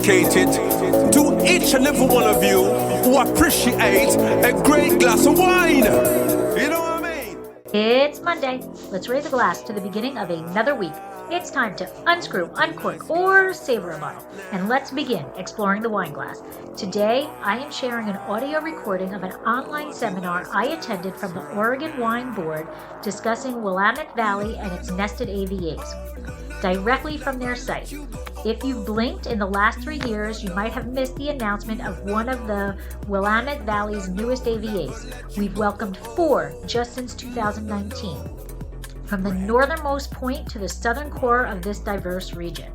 dedicated to each and every one of you who appreciate a great glass of wine. You know what I mean? It's Monday. Let's raise a glass to the beginning of another week. It's time to unscrew, uncork, or savor a bottle. And let's begin exploring the wine glass. Today, I am sharing an audio recording of an online seminar I attended from the Oregon Wine Board discussing Willamette Valley and its nested AVAs, directly from their site. If you've blinked in the last 3 years, you might have missed the announcement of one of the Willamette Valley's newest AVAs. We've welcomed 4 just since 2019. From the northernmost point to the southern core of this diverse region.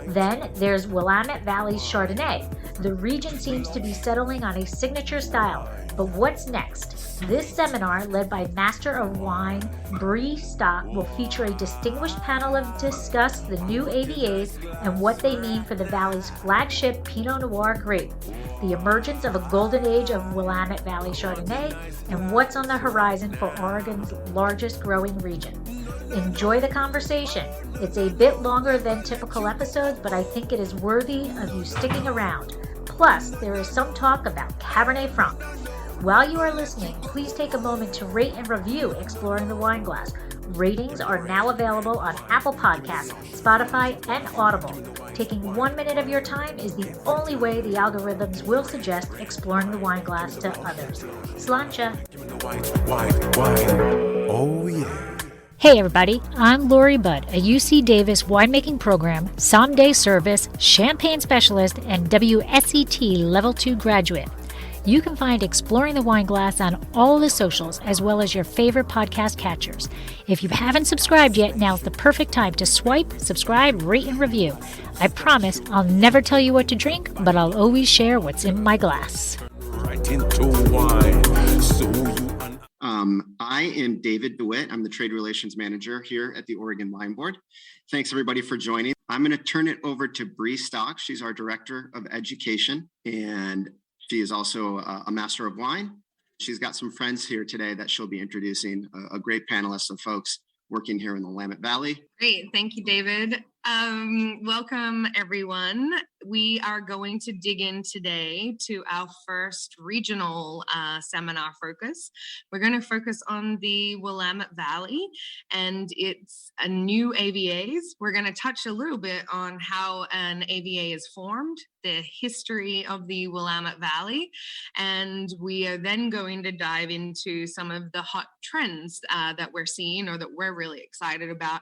Then there's Willamette Valley's Chardonnay. The region seems to be settling on a signature style. But what's next? This seminar, led by Master of Wine Bree Stock, will feature a distinguished panel to discuss the new AVAs and what they mean for the Valley's flagship Pinot Noir grape, the emergence of a golden age of Willamette Valley Chardonnay, and what's on the horizon for Oregon's largest growing region. Enjoy the conversation. It's a bit longer than typical episodes, but I think it is worthy of you sticking around. Plus, there is some talk about Cabernet Franc. While you are listening, please take a moment to rate and review Exploring the Wine Glass. Ratings are now available on Apple Podcasts, Spotify, and Audible. Taking 1 minute of your time is the only way the algorithms will suggest Exploring the Wine Glass to others. Sláinte. Oh yeah. Hey everybody, I'm Lori Budd, a UC Davis winemaking program, someday service, champagne specialist, and WSET Level 2 graduate. You can find Exploring the Wine Glass on all the socials, as well as your favorite podcast catchers. If you haven't subscribed yet, now's the perfect time to swipe, subscribe, rate, and review. I promise I'll never tell you what to drink, but I'll always share what's in my glass. Right into wine. I am David DeWitt. I'm the Trade Relations Manager here at the Oregon Wine Board. Thanks everybody for joining. I'm going to turn it over to Bree Stock. She's our Director of Education, and she is also a Master of Wine. She's got some friends here today that she'll be introducing, a great panelist of folks working here in the Willamette Valley. Great. Thank you, David. Welcome, everyone. We are going to dig in today to our first regional seminar focus. We're going to focus on the Willamette Valley and its new AVAs. We're going to touch a little bit on how an AVA is formed, the history of the Willamette Valley, and we are then going to dive into some of the hot trends that we're seeing or that we're really excited about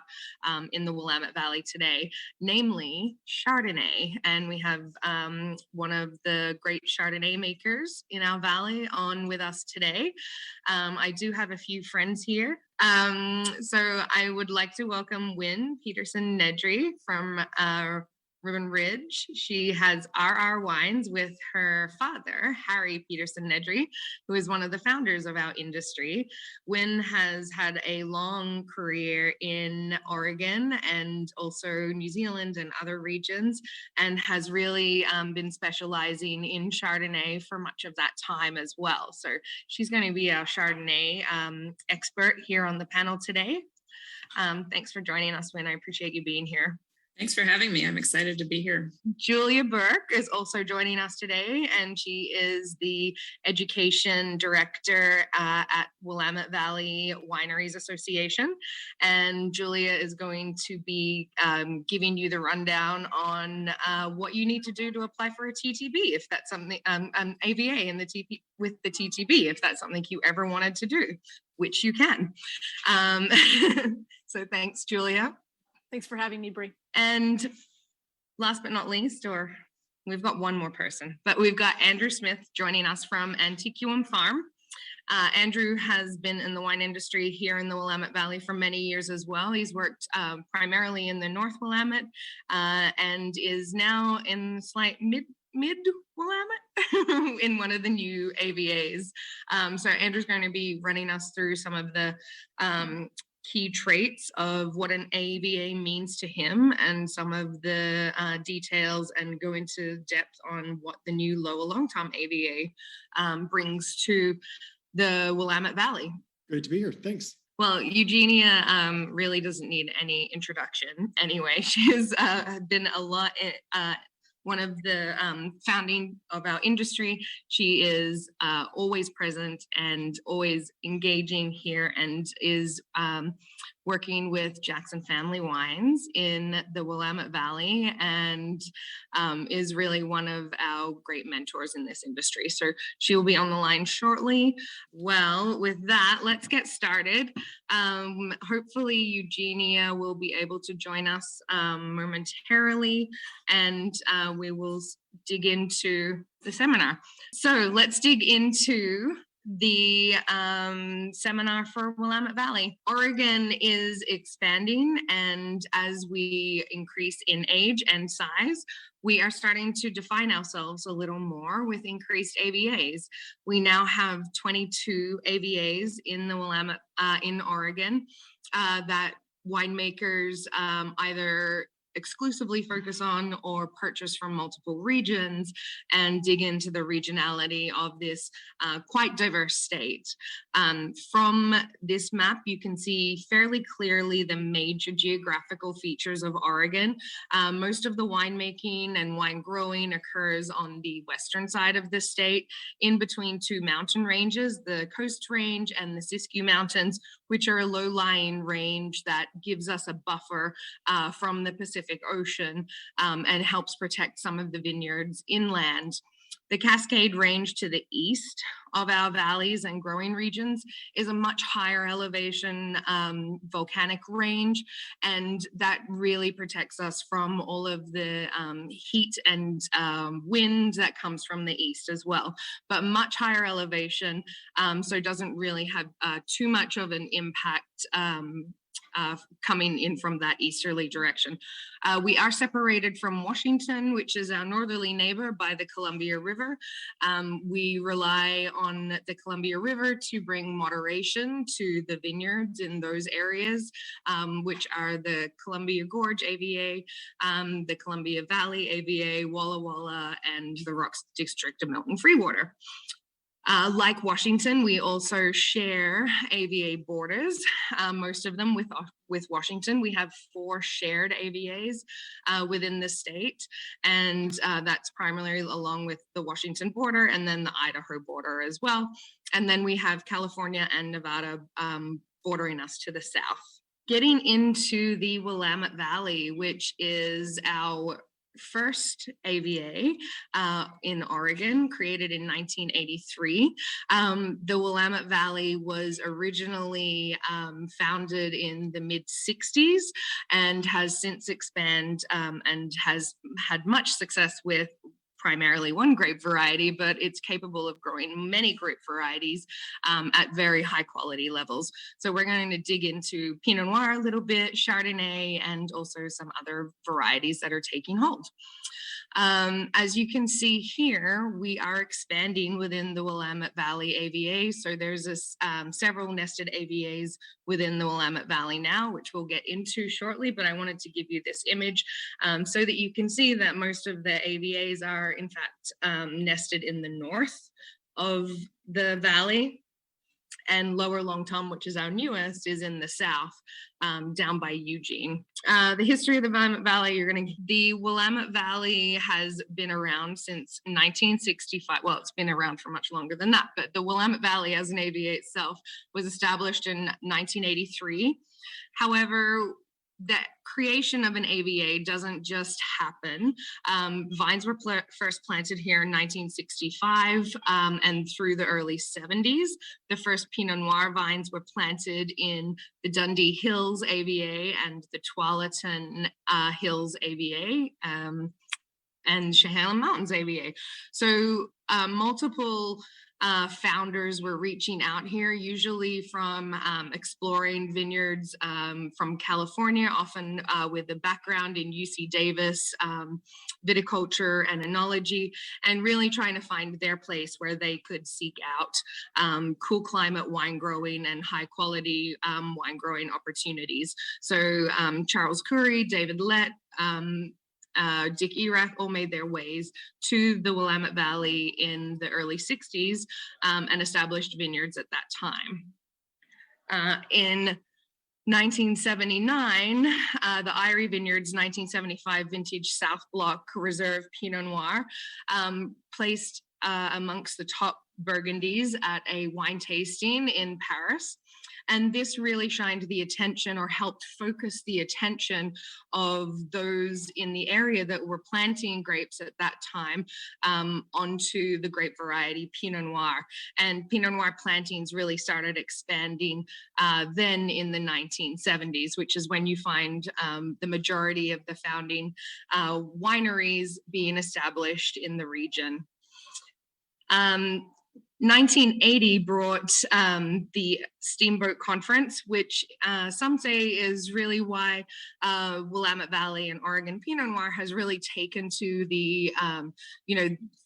in the Willamette Valley today, namely Chardonnay. And we have one of the great Chardonnay makers in our valley on with us today. I do have a few friends here. So I would like to welcome Wynn Peterson Nedry from Ribbon Ridge. She has RR Wines with her father, Harry Peterson Nedry, who is one of the founders of our industry. Wynn has had a long career in Oregon and also New Zealand and other regions, and has really been specializing in Chardonnay for much of that time as well. So she's going to be our Chardonnay expert here on the panel today. Thanks for joining us, Wynn. I appreciate you being here. Thanks for having me. I'm excited to be here. Julia Burke is also joining us today, and she is the Education Director at Willamette Valley Wineries Association. And Julia is going to be giving you the rundown on what you need to do to apply for a TTB, if that's something, an AVA in the with the TTB, if that's something you ever wanted to do, which you can. So thanks, Julia. Thanks for having me, Bree. And last but not least, or we've got one more person, but we've got Andrew Smith joining us from Antiquum Farm. Andrew has been in the wine industry here in the Willamette Valley for many years as well. He's worked primarily in the North Willamette and is now in slight mid Willamette in one of the new AVAs. So Andrew's going to be running us through some of the key traits of what an AVA means to him and some of the details, and go into depth on what the new Lower Long Tom AVA brings to the Willamette Valley. Great to be here. Thanks. Well, Eugenia really doesn't need any introduction anyway. She has been a lot one of the founding of our industry. She is always present and always engaging here, and is working with Jackson Family Wines in the Willamette Valley, and is really one of our great mentors in this industry. So she will be on the line shortly. Well, with that, let's get started. Hopefully Eugenia will be able to join us momentarily, and we will dig into the seminar. So let's dig into the seminar for Willamette Valley. Oregon is expanding, and as we increase in age and size, we are starting to define ourselves a little more with increased AVAs. We now have 22 AVAs in the Willamette, in Oregon, that winemakers either exclusively focus on or purchase from multiple regions, and dig into the regionality of this quite diverse state. From this map, you can see fairly clearly the major geographical features of Oregon. Most of the winemaking and wine growing occurs on the western side of the state, in between two mountain ranges, the Coast Range and the Siskiyou Mountains, which are a low-lying range that gives us a buffer from the Pacific Ocean, and helps protect some of the vineyards inland. The Cascade Range to the east of our valleys and growing regions is a much higher elevation volcanic range, and that really protects us from all of the heat and wind that comes from the east as well, but much higher elevation, so doesn't really have too much of an impact coming in from that easterly direction. We are separated from Washington, which is our northerly neighbor, by the Columbia River. We rely on the Columbia River to bring moderation to the vineyards in those areas, which are the Columbia Gorge AVA, the Columbia Valley AVA, Walla Walla, and the Rocks District of Milton Freewater. Like Washington, we also share AVA borders, most of them with Washington. We have 4 shared AVAs within the state, and that's primarily along with the Washington border and then the Idaho border as well. And then we have California and Nevada bordering us to the south. Getting into the Willamette Valley, which is our first AVA in Oregon, created in 1983. The Willamette Valley was originally founded in the mid-60s and has since expanded and has had much success with primarily one grape variety, but it's capable of growing many grape varieties at very high quality levels. So we're going to dig into Pinot Noir a little bit, Chardonnay, and also some other varieties that are taking hold. As you can see here, we are expanding within the Willamette Valley AVA. So there's several nested AVAs within the Willamette Valley now, which we'll get into shortly, but I wanted to give you this image so that you can see that most of the AVAs are in fact nested in the north of the valley, and Lower Long Tom, which is our newest, is in the south, down by Eugene. The history of the Willamette Valley, the Willamette Valley has been around since 1965. Well, it's been around for much longer than that, but the Willamette Valley as an AVA itself was established in 1983. However, the creation of an AVA doesn't just happen. Vines were first planted here in 1965 and through the early 70s. The first Pinot Noir vines were planted in the Dundee Hills AVA and the Tualatin Hills AVA and Chehalem Mountains AVA. So multiple founders were reaching out here, usually from exploring vineyards from California, often with a background in UC Davis, viticulture and enology, and really trying to find their place where they could seek out cool climate wine growing and high quality wine growing opportunities. So Charles Curry, David Lett, Dick Erath all made their ways to the Willamette Valley in the early 60s and established vineyards at that time. In 1979, the Eyrie Vineyards 1975 vintage South Block Reserve Pinot Noir, placed amongst the top Burgundies at a wine tasting in Paris. And this really shined the attention, or helped focus the attention of those in the area that were planting grapes at that time onto the grape variety Pinot Noir. And Pinot Noir plantings really started expanding then in the 1970s, which is when you find the majority of the founding wineries being established in the region. 1980 brought the Steamboat Conference, which some say is really why Willamette Valley and Oregon Pinot Noir has really taken to the,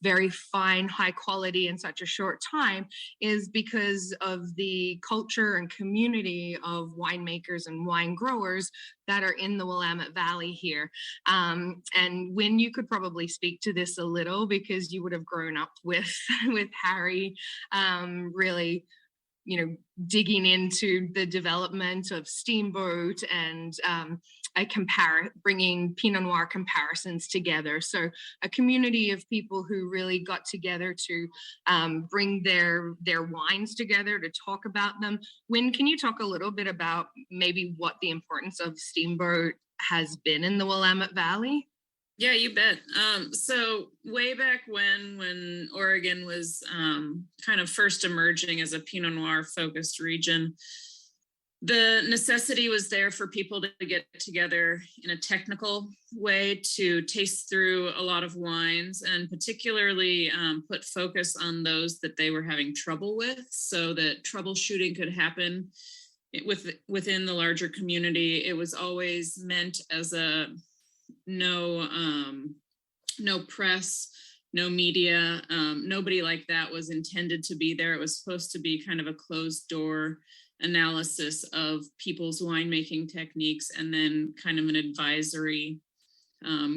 very fine, high quality in such a short time, is because of the culture and community of winemakers and wine growers that are in the Willamette Valley here. And Wynn, you could probably speak to this a little, because you would have grown up with Harry, really, digging into the development of Steamboat and bringing Pinot Noir comparisons together. So a community of people who really got together to bring their wines together to talk about them. Wynn, can you talk a little bit about maybe what the importance of Steamboat has been in the Willamette Valley? Yeah, you bet. So way back when Oregon was kind of first emerging as a Pinot Noir focused region, the necessity was there for people to get together in a technical way to taste through a lot of wines, and particularly put focus on those that they were having trouble with, so that troubleshooting could happen within the larger community. It was always meant as a no press, no media, nobody like that was intended to be there. It was supposed to be kind of a closed door analysis of people's winemaking techniques, and then kind of an advisory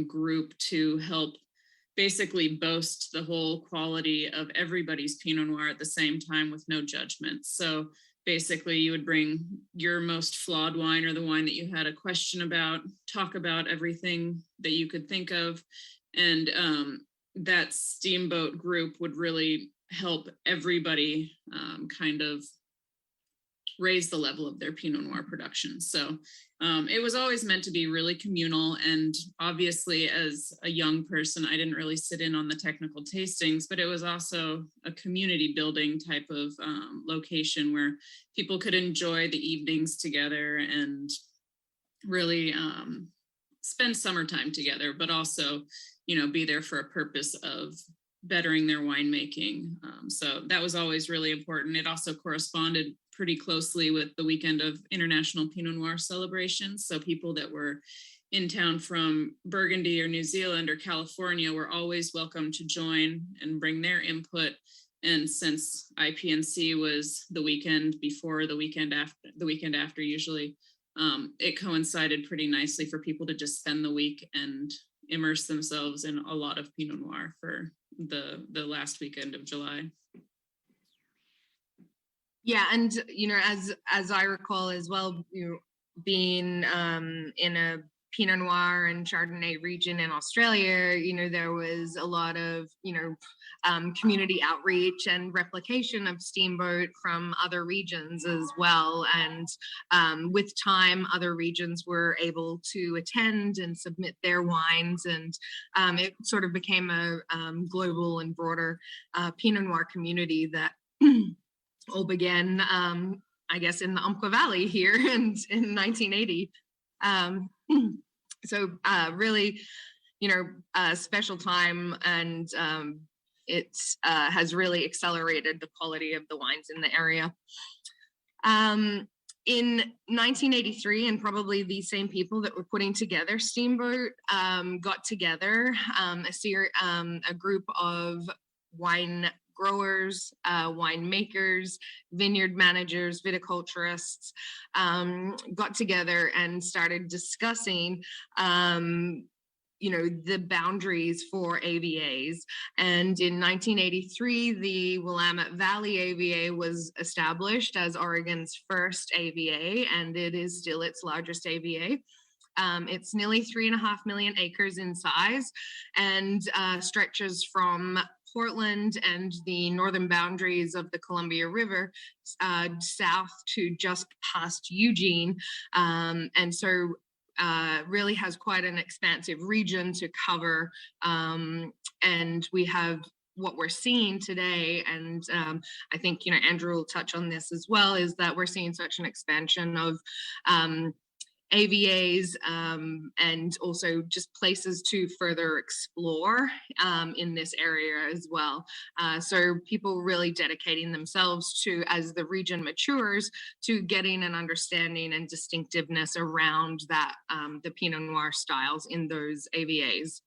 group to help basically boast the whole quality of everybody's Pinot Noir at the same time, with no judgment. So basically, you would bring your most flawed wine, or the wine that you had a question about, talk about everything that you could think of. And that Steamboat group would really help everybody kind of raise the level of their Pinot Noir production. So it was always meant to be really communal. And obviously, as a young person, I didn't really sit in on the technical tastings, but it was also a community building type of location where people could enjoy the evenings together and really spend summertime together, but also, be there for a purpose of bettering their winemaking. So that was always really important. It also corresponded pretty closely with the weekend of International Pinot Noir celebrations. So people that were in town from Burgundy or New Zealand or California were always welcome to join and bring their input. And since IPNC was the weekend before, the weekend after usually, it coincided pretty nicely for people to just spend the week and immerse themselves in a lot of Pinot Noir for the last weekend of July. Yeah, and as I recall as well, being in a Pinot Noir and Chardonnay region in Australia, there was a lot of community outreach and replication of Steamboat from other regions as well. And with time, other regions were able to attend and submit their wines, and it sort of became a global and broader Pinot Noir community that all began, I guess, in the Umpqua Valley here in 1980. So really, a special time, and it has really accelerated the quality of the wines in the area. In 1983, and probably these same people that were putting together Steamboat got together, a group of wine growers, winemakers, vineyard managers, viticulturists got together and started discussing the boundaries for AVAs. And in 1983, the Willamette Valley AVA was established as Oregon's first AVA, and it is still its largest AVA. It's nearly 3.5 million acres in size and stretches from Portland and the northern boundaries of the Columbia River south to just past Eugene. And so really has quite an expansive region to cover. And we have what we're seeing today, and I think, Andrew will touch on this as well, is that we're seeing such an expansion of AVAs and also just places to further explore in this area as well. So people really dedicating themselves to, as the region matures, to getting an understanding and distinctiveness around that, the Pinot Noir styles in those AVAs.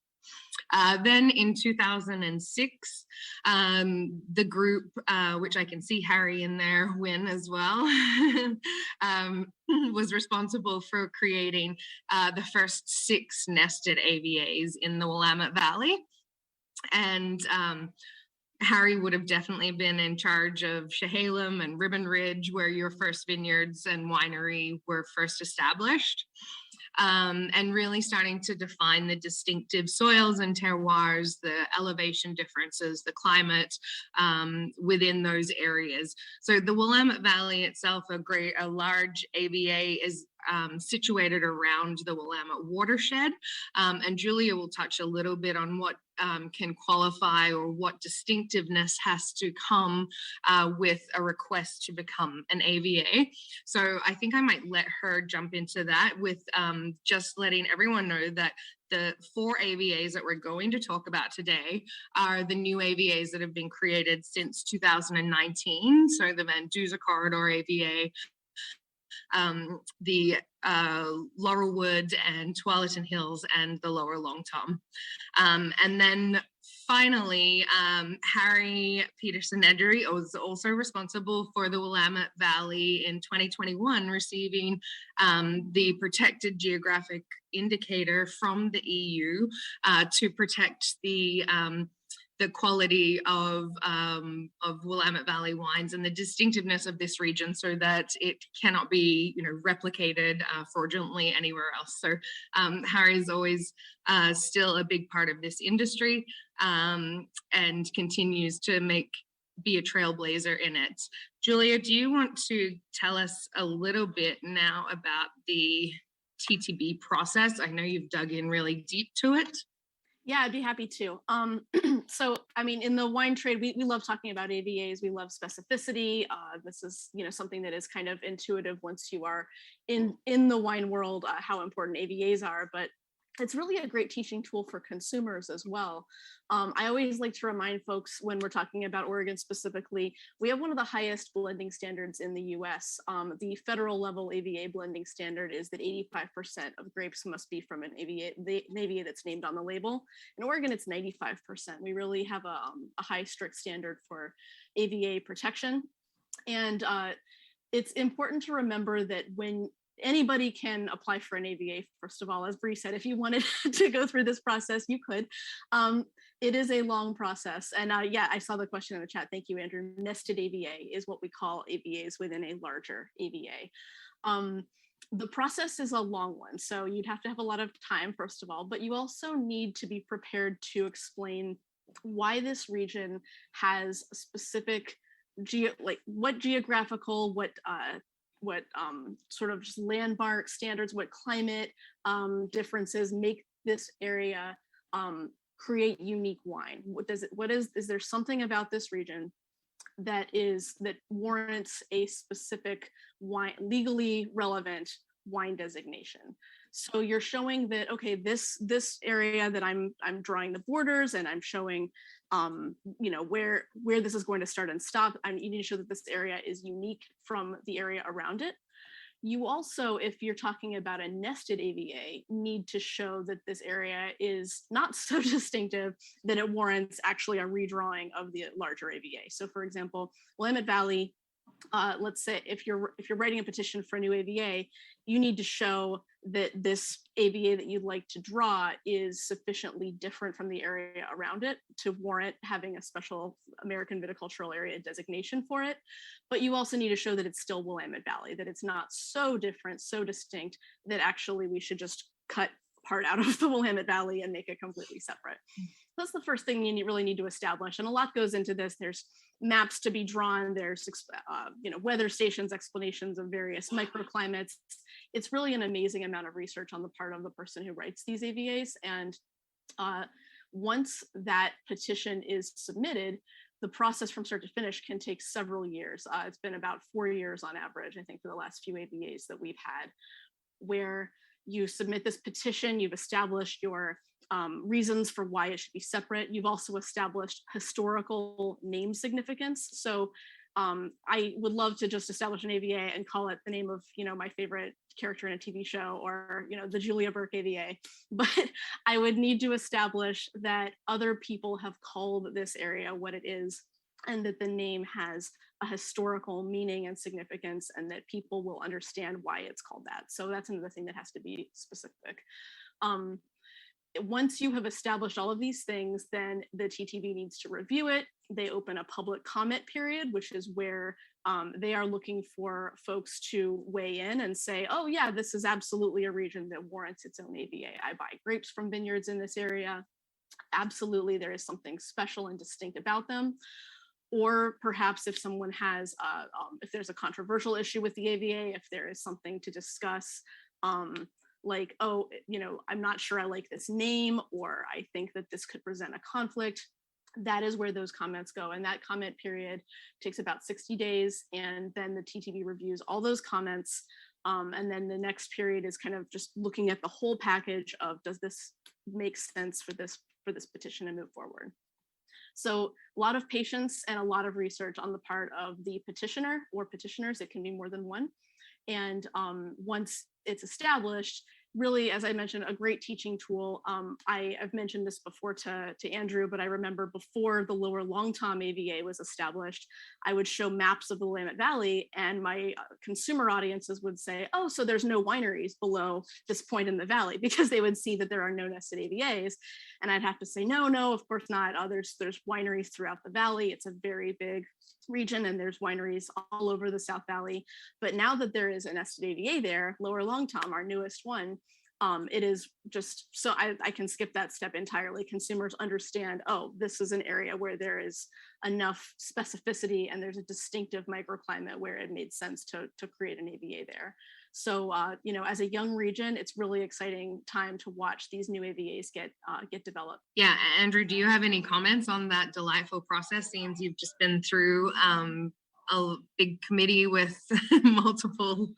Then in 2006, the group, which I can see Harry in there, Win as well, was responsible for creating the first 6 nested AVAs in the Willamette Valley. And Harry would have definitely been in charge of Chehalem and Ribbon Ridge, where your first vineyards and winery were first established. And really starting to define the distinctive soils and terroirs, the elevation differences, the climate within those areas. So the Willamette Valley itself, a large AVA, is situated around the Willamette watershed. And Julia will touch a little bit on what can qualify or what distinctiveness has to come with a request to become an AVA. So I think I might let her jump into that with just letting everyone know that the 4 AVAs that we're going to talk about today are the new AVAs that have been created since 2019. So the Van Duzer Corridor AVA, the Laurelwood and Tualatin Hills, and the Lower Long Tom. And then finally, Harry Peterson-Nedry was also responsible for the Willamette Valley in 2021, receiving the protected geographic indicator from the EU to protect the quality of Willamette Valley wines and the distinctiveness of this region, so that it cannot be, replicated fraudulently anywhere else. So Harry is always still a big part of this industry and continues to be a trailblazer in it. Julia, do you want to tell us a little bit now about the TTB process? I know you've dug in really deep to it. Yeah, I'd be happy to. So, I mean, in the wine trade, we love talking about AVAs. We love specificity. This is, something that is kind of intuitive once you are in the wine world, how important AVAs are. But it's really a great teaching tool for consumers as well. I always like to remind folks, when we're talking about Oregon specifically, we have one of the highest blending standards in the US. The federal level AVA blending standard is that 85% of grapes must be from an AVA that's named on the label. In Oregon, it's 95%. We really have a high strict standard for AVA protection. And it's important to remember that when anybody can apply for an AVA, first of all, as Bree said, if you wanted to go through this process, you could. It is a long process. And yeah, I saw the question in the chat. Thank you, Andrew. Nested AVA is what we call AVAs within a larger AVA. The process is a long one, so you'd have to have a lot of time, first of all, but you also need to be prepared to explain why this region has specific, what geographical, what sort of just landmark standards, what climate differences make this area create unique wine. Is there something about this region that warrants a specific wine, legally relevant wine designation? So you're showing that, okay, this area that I'm drawing the borders, and I'm showing where this is going to start and stop. You need to show that this area is unique from the area around it. You also, if you're talking about a nested AVA, need to show that this area is not so distinctive that it warrants actually a redrawing of the larger AVA. So for example, Willamette Valley let's say if you're writing a petition for a new AVA, you need to show that this AVA that you'd like to draw is sufficiently different from the area around it to warrant having a special American viticultural area designation for it. But you also need to show that it's still Willamette Valley, that it's not so different, so distinct that actually we should just cut part out of the Willamette Valley and make it completely separate. That's the first thing you really need to establish, and a lot goes into this. There's maps to be drawn. There's weather stations, explanations of various microclimates. It's really an amazing amount of research on the part of the person who writes these AVAs. And once that petition is submitted, the process from start to finish can take several years. It's been about 4 years on average, I think, for the last few AVAs that we've had, where you submit this petition, you've established your reasons for why it should be separate. You've also established historical name significance. So I would love to just establish an AVA and call it the name of, my favorite character in a TV show, or, the Julia Burke AVA. But I would need to establish that other people have called this area what it is, and that the name has a historical meaning and significance, and that people will understand why it's called that. So that's another thing that has to be specific. Once you have established all of these things, then the TTB needs to review it. They open a public comment period, which is where they are looking for folks to weigh in and say, oh yeah, this is absolutely a region that warrants its own AVA. I buy grapes from vineyards in this area. Absolutely, there is something special and distinct about them. Or perhaps if someone has, if there's a controversial issue with the AVA, if there is something to discuss, like, oh, I'm not sure I like this name, or I think that this could present a conflict, that is where those comments go. And that comment period takes about 60 days. And then the TTB reviews all those comments. And then the next period is kind of just looking at the whole package of, does this make sense for this petition to move forward? So a lot of patience and a lot of research on the part of the petitioner or petitioners. It can be more than one. And once it's established, really, as I mentioned, a great teaching tool. I've mentioned this before to Andrew, but I remember before the lower Long Tom AVA was established, I would show maps of the Willamette Valley, and my consumer audiences would say, oh, so there's no wineries below this point in the valley, because they would see that there are no nested AVAs. And I'd have to say, no, of course not. There's wineries throughout the valley. It's a very big region, and there's wineries all over the South Valley. But now that there is a nested AVA there, Lower Long Tom, our newest one, it is just, so I can skip that step entirely. Consumers understand, oh, this is an area where there is enough specificity and there's a distinctive microclimate where it made sense to create an AVA there. So, as a young region, it's really exciting time to watch these new AVAs get developed. Yeah, Andrew, do you have any comments on that delightful process? Seems you've just been through a big committee with multiple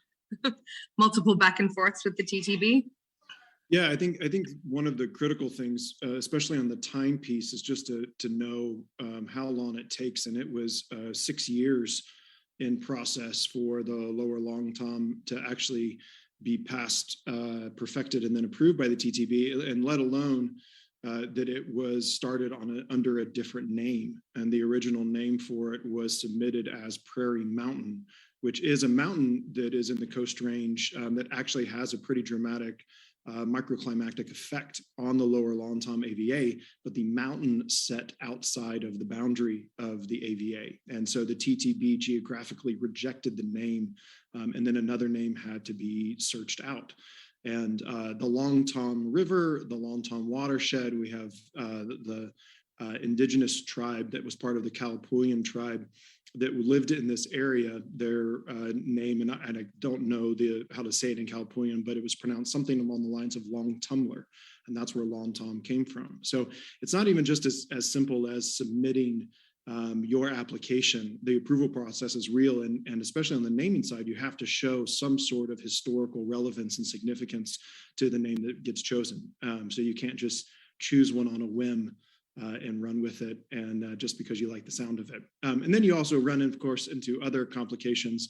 back and forths with the TTB. Yeah, I think one of the critical things, especially on the time piece, is just to know how long it takes. And it was 6 years in process for the Lower Long Tom to actually be passed, perfected, and then approved by the TTB, and let alone that it was started under a different name. And the original name for it was submitted as Prairie Mountain, which is a mountain that is in the Coast Range that actually has a pretty dramatic microclimatic effect on the Lower Long Tom AVA, but the mountain set outside of the boundary of the AVA. And so the TTB geographically rejected the name, and then another name had to be searched out. And the Long Tom River, the Long Tom watershed, we have the indigenous tribe that was part of the Kalapuyan tribe that lived in this area. Their name, and I don't know how to say it in Kalapuyan, but it was pronounced something along the lines of Long Tumler, and that's where Long Tom came from. So it's not even just as simple as submitting your application. The approval process is real, and especially on the naming side, you have to show some sort of historical relevance and significance to the name that gets chosen. So you can't just choose one on a whim and run with it, and just because you like the sound of it. And then you also run, of course, into other complications.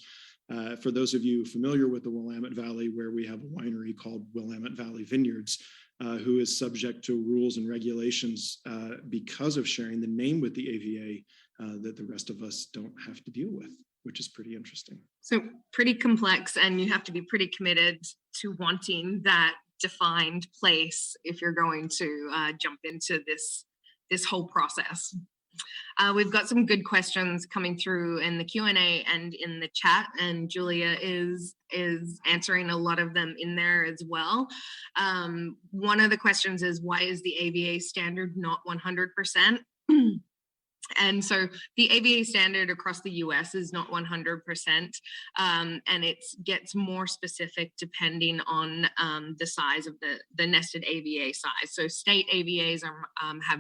For those of you familiar with the Willamette Valley, where we have a winery called Willamette Valley Vineyards, who is subject to rules and regulations because of sharing the name with the AVA that the rest of us don't have to deal with. which is pretty interesting. So pretty complex, and you have to be pretty committed to wanting that defined place if you're going to jump into this whole process. We've got some good questions coming through in the Q&A and in the chat, and Julia is answering a lot of them in there as well. One of the questions is, why is the AVA standard not 100%? And so the AVA standard across the US is not 100%, and it gets more specific depending on the size of the nested AVA size. So state AVAs have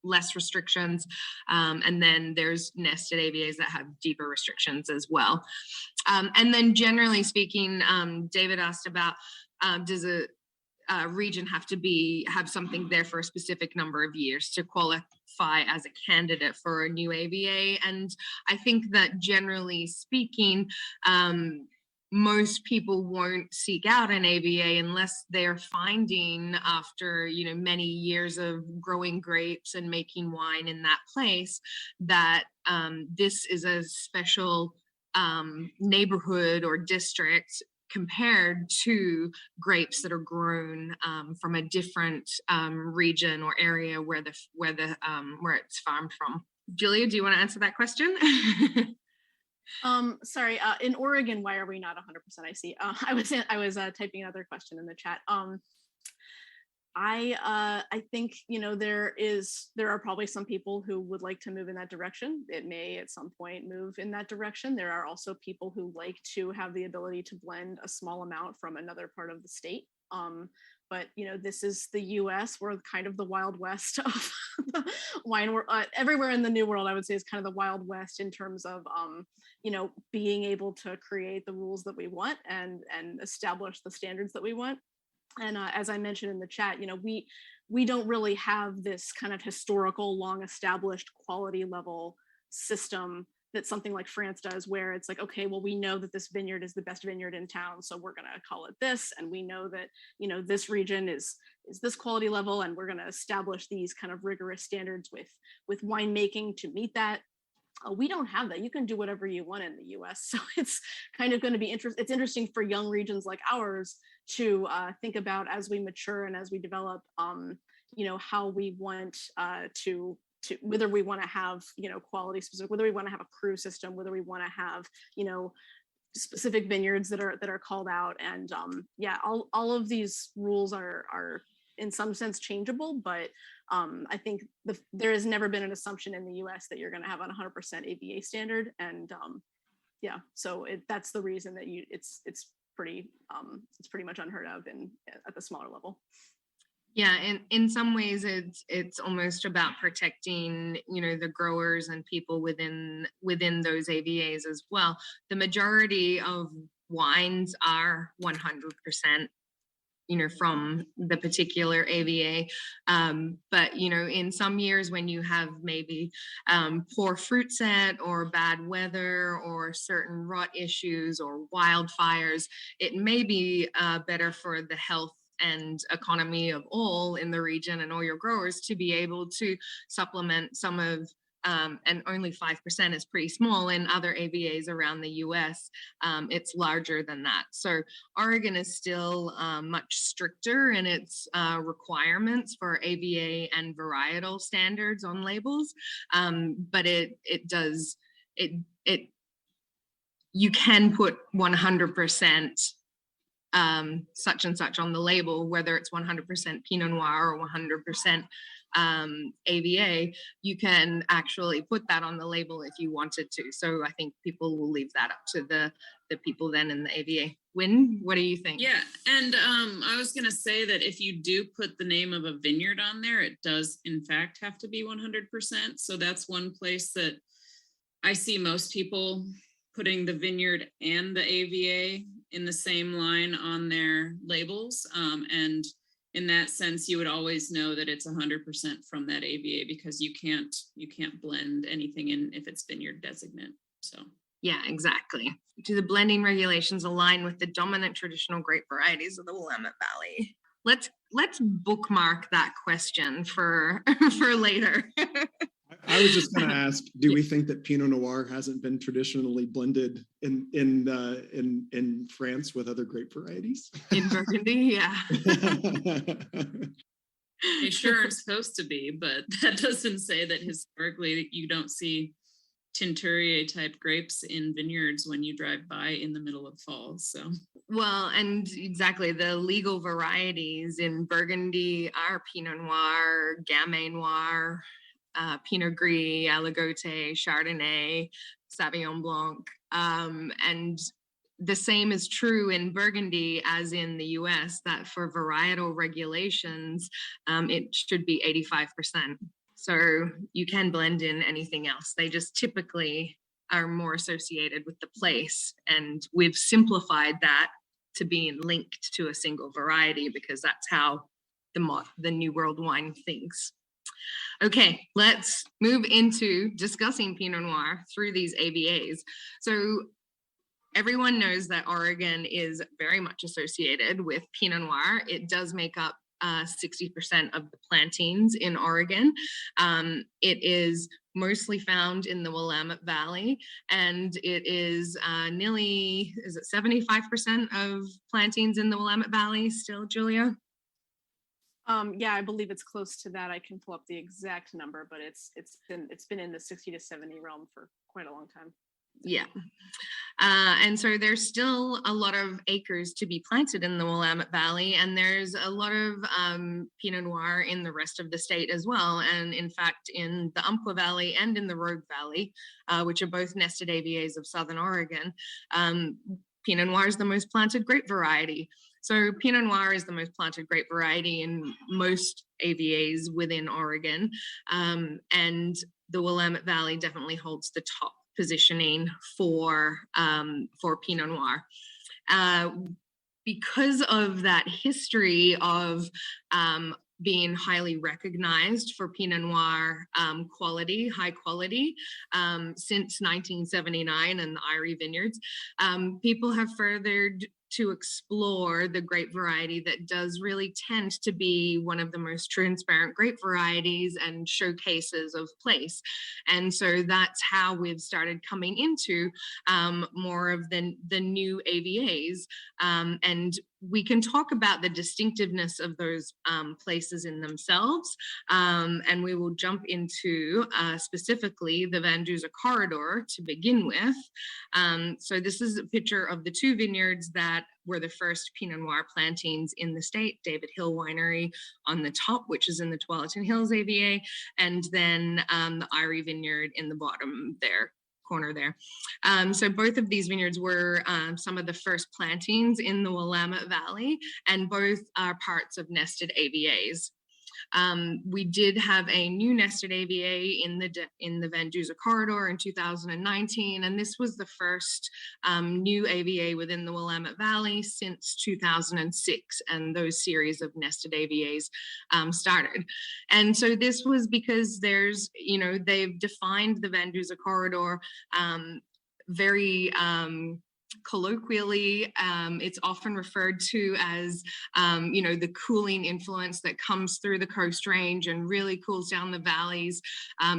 less restrictions, and then there's nested AVAs that have deeper restrictions as well. And then generally speaking, David asked about, does a region have to have something there for a specific number of years to qualify as a candidate for a new AVA? And I think that generally speaking, most people won't seek out an AVA unless they're finding, after many years of growing grapes and making wine in that place, that this is a special neighborhood or district compared to grapes that are grown from a different region or area where it's farmed from. Julia, do you want to answer that question? Sorry, in Oregon, why are we not 100%? I see. I was typing another question in the chat. I think there are probably some people who would like to move in that direction. It may at some point move in that direction. There are also people who like to have the ability to blend a small amount from another part of the state. But this is the US. We're kind of the Wild West of the wine world. Everywhere in the New World, I would say, is kind of the Wild West in terms of being able to create the rules that we want and establish the standards that we want. And as I mentioned in the chat, we don't really have this kind of historical, long established quality level system that something like France does, where it's like, okay, well, we know that this vineyard is the best vineyard in town, so we're going to call it this. And we know that, this region is this quality level, and we're going to establish these kind of rigorous standards with winemaking to meet that. We don't have that. You can do whatever you want in the US. So it's kind of going to be it's interesting for young regions like ours to think about, as we mature and as we develop, how we want to whether we want to have, quality specific, whether we want to have a crew system, whether we want to have, specific vineyards that are called out. And all of these rules are in some sense changeable, but I think there has never been an assumption in the US that you're going to have a 100% AVA standard. And so that's the reason that it's pretty much unheard of at the smaller level. Yeah, in some ways it's almost about protecting, the growers and people within those AVAs as well. The majority of wines are 100%, from the particular AVA. But, in some years when you have maybe poor fruit set or bad weather or certain rot issues or wildfires, it may be better for the health and economy of all in the region and all your growers to be able to supplement some of, and only 5% is pretty small in other AVAs around the US. It's larger than that. So Oregon is still much stricter in its requirements for AVA and varietal standards on labels. But you can put 100% such and such on the label, whether it's 100% Pinot Noir or 100% AVA, you can actually put that on the label if you wanted to. So I think people will leave that up to the people then in the AVA. Wynn, what do you think? Yeah, and I was going to say that if you do put the name of a vineyard on there, it does in fact have to be 100%. So that's one place that I see most people putting the vineyard and the AVA in the same line on their labels. And in that sense, you would always know that it's 100% from that AVA, because you can't blend anything in if it's vineyard designate. So yeah, exactly. Do the blending regulations align with the dominant traditional grape varieties of the Willamette Valley? Let's bookmark that question for later. I was just going to ask, do we think that Pinot Noir hasn't been traditionally blended in France with other grape varieties? In Burgundy, yeah. They sure are supposed to be, but that doesn't say that historically you don't see Teinturier type grapes in vineyards when you drive by in the middle of fall. So, well, and exactly, the legal varieties in Burgundy are Pinot Noir, Gamay Noir, Pinot Gris, Aligoté, Chardonnay, Sauvignon Blanc, and the same is true in Burgundy as in the US, that for varietal regulations, it should be 85%. So you can blend in anything else. They just typically are more associated with the place. And we've simplified that to being linked to a single variety because that's how the New World wine thinks. Okay, let's move into discussing Pinot Noir through these AVAs. So everyone knows that Oregon is very much associated with Pinot Noir. It does make up 60% of the plantings in Oregon. It is mostly found in the Willamette Valley, and it is nearly, is it 75% of plantings in the Willamette Valley still, Julia? Yeah, I believe it's close to that. I can pull up the exact number, but it's been in the 60 to 70 realm for quite a long time. Yeah. And so there's still a lot of acres to be planted in the Willamette Valley, and there's a lot of Pinot Noir in the rest of the state as well. And in fact, in the Umpqua Valley and in the Rogue Valley, which are both nested AVAs of Southern Oregon, Pinot Noir is the most planted grape variety. So Pinot Noir is the most planted grape variety in most AVAs within Oregon. And the Willamette Valley definitely holds the top positioning for Pinot Noir. Because of that history of being highly recognized for Pinot Noir quality, high quality, since 1979 and the Irie vineyards, people have furthered to explore the grape variety that does really tend to be one of the most transparent grape varieties and showcases of place. And so that's how we've started coming into more of the new AVAs. And we can talk about the distinctiveness of those places in themselves. And we will jump into specifically the Van Duzer corridor to begin with. So this is a picture of the two vineyards that were the first Pinot Noir plantings in the state, David Hill Winery on the top, which is in the Tualatin Hills AVA, and then the Irie Vineyard in the bottom there. Corner there. So both of these vineyards were some of the first plantings in the Willamette Valley, and both are parts of nested AVAs. We did have a new nested AVA in the Van Duzer corridor in 2019, and this was the first new AVA within the Willamette Valley since 2006, and those series of nested AVAs started. And so this was because there's, they've defined the Van Duzer corridor very colloquially. It's often referred to as, the cooling influence that comes through the Coast Range and really cools down the valleys,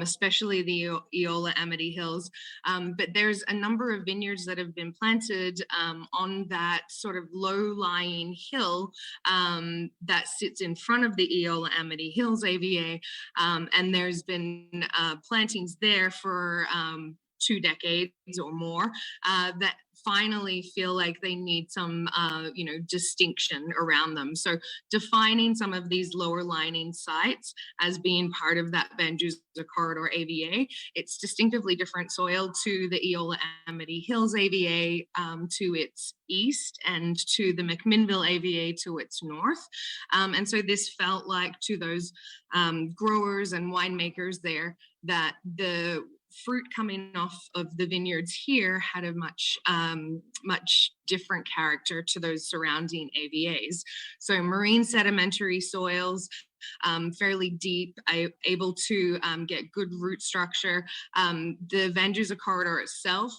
especially the Eola Amity Hills. But there's a number of vineyards that have been planted on that sort of low-lying hill that sits in front of the Eola Amity Hills AVA. And there's been plantings there for 2 decades or more that finally feel like they need some, distinction around them. So defining some of these lower lining sites as being part of that Van Duzer corridor AVA, it's distinctively different soil to the Eola Amity Hills AVA to its east and to the McMinnville AVA to its north. And so this felt like to those growers and winemakers there that the fruit coming off of the vineyards here had a much different character to those surrounding AVAs. So marine sedimentary soils, fairly deep, able to get good root structure. The Van Duzer corridor itself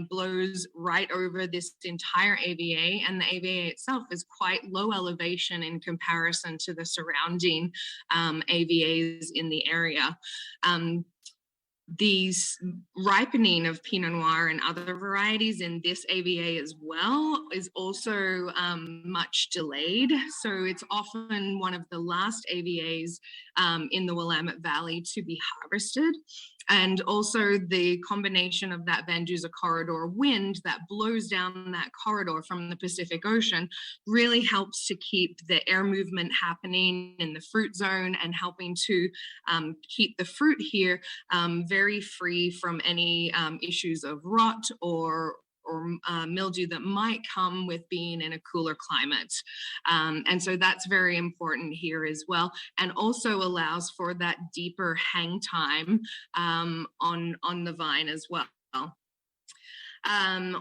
blows right over this entire AVA, and the AVA itself is quite low elevation in comparison to the surrounding AVAs in the area. ripening of Pinot Noir and other varieties in this AVA as well is also much delayed. So it's often one of the last AVAs in the Willamette Valley to be harvested. And also the combination of that Van Duzer corridor wind that blows down that corridor from the Pacific Ocean really helps to keep the air movement happening in the fruit zone and helping to keep the fruit here very free from any issues of rot or mildew that might come with being in a cooler climate. And so that's very important here as well, and also allows for that deeper hang time on the vine as well.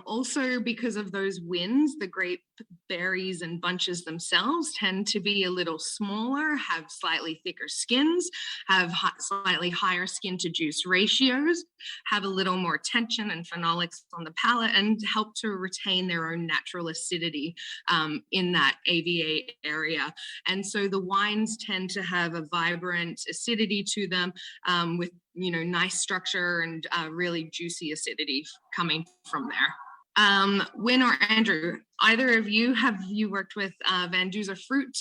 Also, because of those winds, the grape berries and bunches themselves tend to be a little smaller, have slightly thicker skins, have slightly higher skin to juice ratios, have a little more tension and phenolics on the palate, and help to retain their own natural acidity in that AVA area. And so the wines tend to have a vibrant acidity to them with nice structure and really juicy acidity coming from there. Wynn or Andrew, either of you, have you worked with Van Duzer fruit?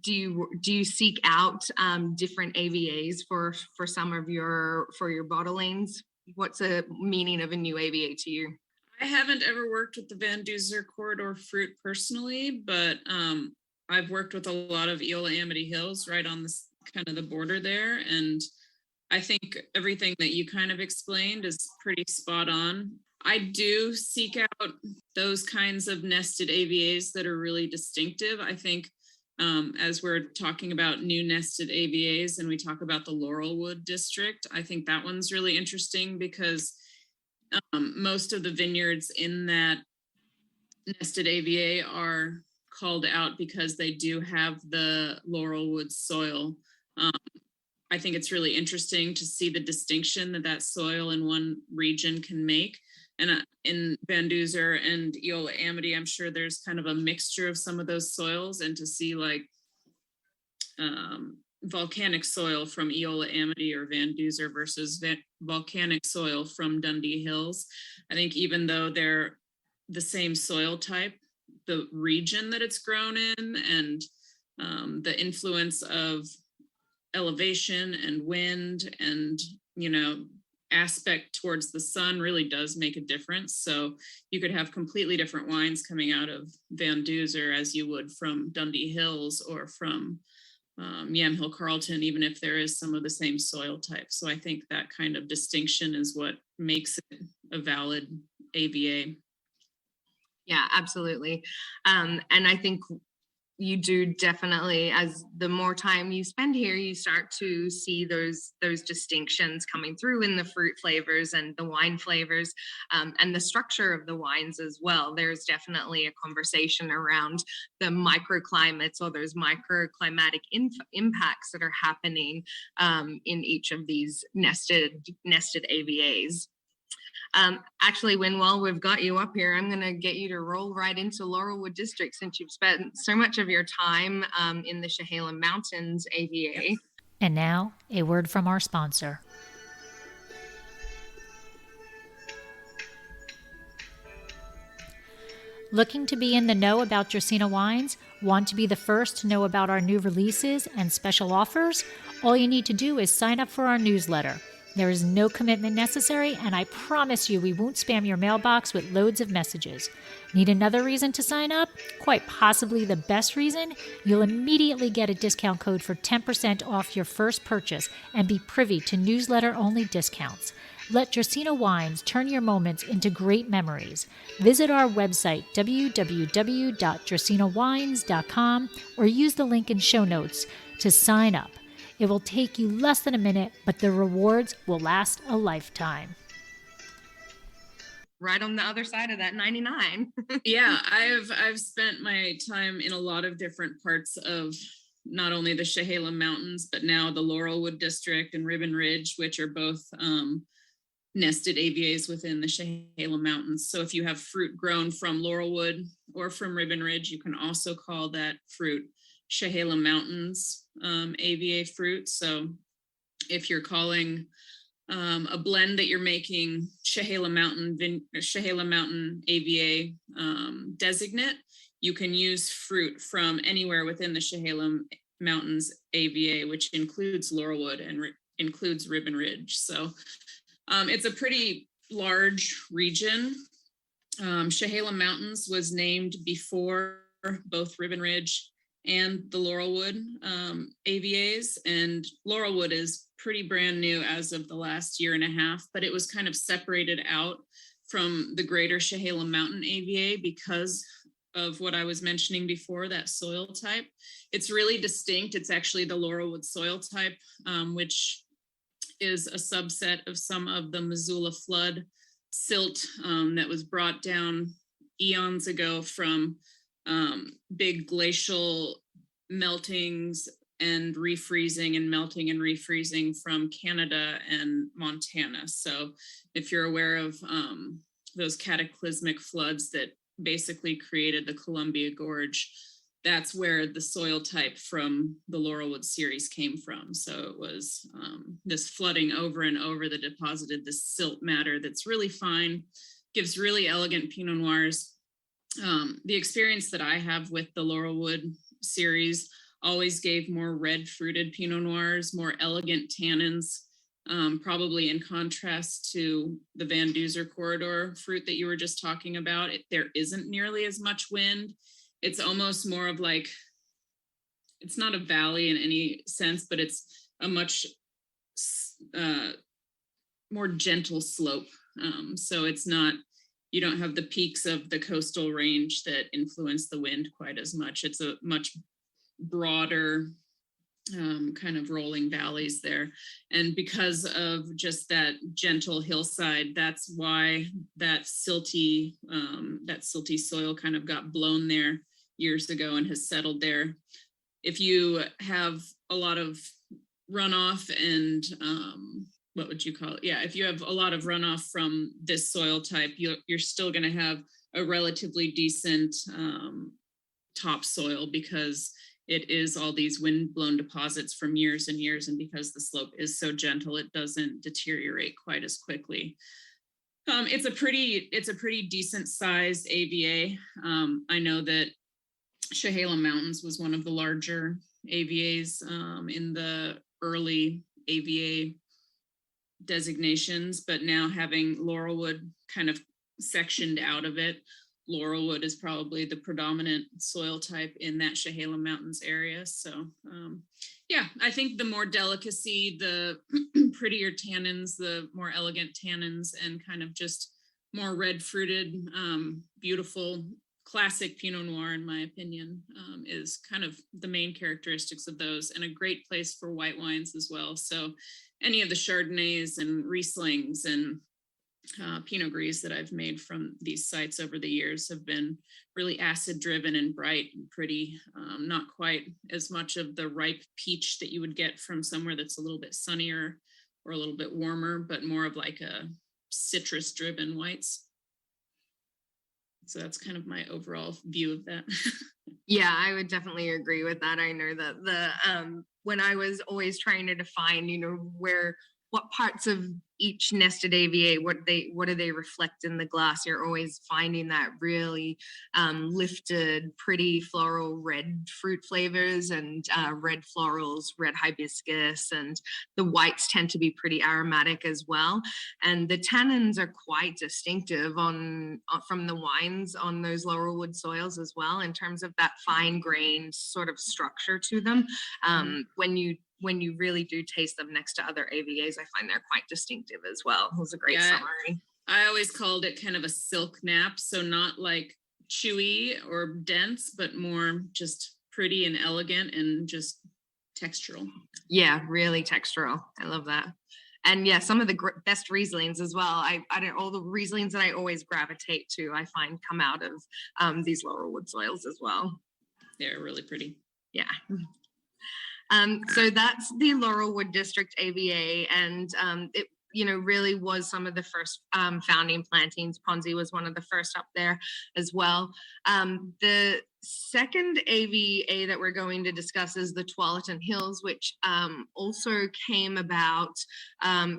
Do you seek out different AVAs for some of your bottlings? What's the meaning of a new AVA to you? I haven't ever worked with the Van Duzer corridor fruit personally, but I've worked with a lot of Willamette Hills right on this kind of the border there, and I think everything that you kind of explained is pretty spot on. I do seek out those kinds of nested AVAs that are really distinctive. I think as we're talking about new nested AVAs and we talk about the Laurelwood District, I think that one's really interesting because most of the vineyards in that nested AVA are called out because they do have the Laurelwood soil. I think it's really interesting to see the distinction that soil in one region can make. And in Van Duzer and Willamette, I'm sure there's kind of a mixture of some of those soils, and to see like volcanic soil from Willamette or Van Duzer versus volcanic soil from Dundee Hills. I think even though they're the same soil type, the region that it's grown in and the influence of elevation and wind and aspect towards the sun really does make a difference. So you could have completely different wines coming out of Van Duzer as you would from Dundee Hills or from Yamhill Carlton, even if there is some of the same soil type. So I think that kind of distinction is what makes it a valid AVA. Yeah, absolutely. And I think you do definitely, as the more time you spend here, you start to see those distinctions coming through in the fruit flavors and the wine flavors and the structure of the wines as well. There's definitely a conversation around the microclimates or those microclimatic impacts that are happening in each of these nested AVAs. Actually, Wynn, while we've got you up here, I'm going to get you to roll right into Laurelwood District since you've spent so much of your time in the Chehalem Mountains AVA. And now, a word from our sponsor. Looking to be in the know about Dracaena Wines? Want to be the first to know about our new releases and special offers? All you need to do is sign up for our newsletter. There is no commitment necessary, and I promise you we won't spam your mailbox with loads of messages. Need another reason to sign up? Quite possibly the best reason? You'll immediately get a discount code for 10% off your first purchase and be privy to newsletter-only discounts. Let Dracaena Wines turn your moments into great memories. Visit our website, www.dracaenawines.com, or use the link in show notes to sign up. It will take you less than a minute, but the rewards will last a lifetime. Right on the other side of that 99. Yeah, I've spent my time in a lot of different parts of not only the Chehalem Mountains, but now the Laurelwood District and Ribbon Ridge, which are both nested AVAs within the Chehalem Mountains. So if you have fruit grown from Laurelwood or from Ribbon Ridge, you can also call that fruit Chehalem Mountains AVA fruit. So if you're calling a blend that you're making Chehala Mountain AVA designate, you can use fruit from anywhere within the Chehala Mountains AVA, which includes Laurelwood and includes Ribbon Ridge. So it's a pretty large region. Chehala Mountains was named before both Ribbon Ridge and the Laurelwood AVAs, and Laurelwood is pretty brand new as of the last year and a half, but it was kind of separated out from the greater Chehala Mountain AVA because of what I was mentioning before, that soil type. It's really distinct. It's actually the Laurelwood soil type, which is a subset of some of the Missoula flood silt that was brought down eons ago from big glacial meltings and refreezing and melting and refreezing from Canada and Montana. So if you're aware of those cataclysmic floods that basically created the Columbia Gorge, that's where the soil type from the Laurelwood series came from. So it was this flooding over and over that deposited this silt matter that's really fine, gives really elegant Pinot Noirs. The experience that I have with the Laurelwood series always gave more red fruited Pinot Noirs, more elegant tannins, probably in contrast to the Van Duzer corridor fruit that you were just talking about. There isn't nearly as much wind. It's almost more of like, it's not a valley in any sense, but it's a much more gentle slope. So it's not, you don't have the peaks of the coastal range that influence the wind quite as much. It's a much broader kind of rolling valleys there. And because of just that gentle hillside, that's why that silty soil kind of got blown there years ago and has settled there. If you have a lot of runoff and what would you call it? Yeah, if you have a lot of runoff from this soil type, you're still going to have a relatively decent topsoil because it is all these wind-blown deposits from years and years, and because the slope is so gentle, it doesn't deteriorate quite as quickly. It's a pretty decent sized AVA. I know that Chehala Mountains was one of the larger AVAs in the early AVA designations, but now having Laurelwood kind of sectioned out of it, Laurelwood is probably the predominant soil type in that Chehala Mountains area. So yeah, I think the more delicacy, the prettier tannins, the more elegant tannins, and kind of just more red fruited, beautiful, classic Pinot Noir, in my opinion, is kind of the main characteristics of those, and a great place for white wines as well. So any of the Chardonnays and Rieslings and Pinot Gris that I've made from these sites over the years have been really acid driven and bright and pretty, not quite as much of the ripe peach that you would get from somewhere that's a little bit sunnier or a little bit warmer, but more of like a citrus driven whites. So that's kind of my overall view of that. Yeah, I would definitely agree with that. I know that the when I was always trying to define, what parts of each nested AVA, what do they reflect in the glass, you're always finding that really lifted, pretty floral red fruit flavors and red florals, red hibiscus, and the whites tend to be pretty aromatic as well. And the tannins are quite distinctive from the wines on those Laurelwood soils as well, in terms of that fine grained sort of structure to them. When you really do taste them next to other AVAs, I find they're quite distinctive as well. It was a great summary. I always called it kind of a silk nap. So not like chewy or dense, but more just pretty and elegant and just textural. Yeah, really textural. I love that. And yeah, some of the best Rieslings as well. I don't, all the Rieslings that I always gravitate to, I find come out of these Laurelwood soils as well. They're really pretty. Yeah. So that's the Laurelwood District AVA, and really was some of the first founding plantings. Ponzi was one of the first up there as well. The second AVA that we're going to discuss is the Tualatin Hills, which also came about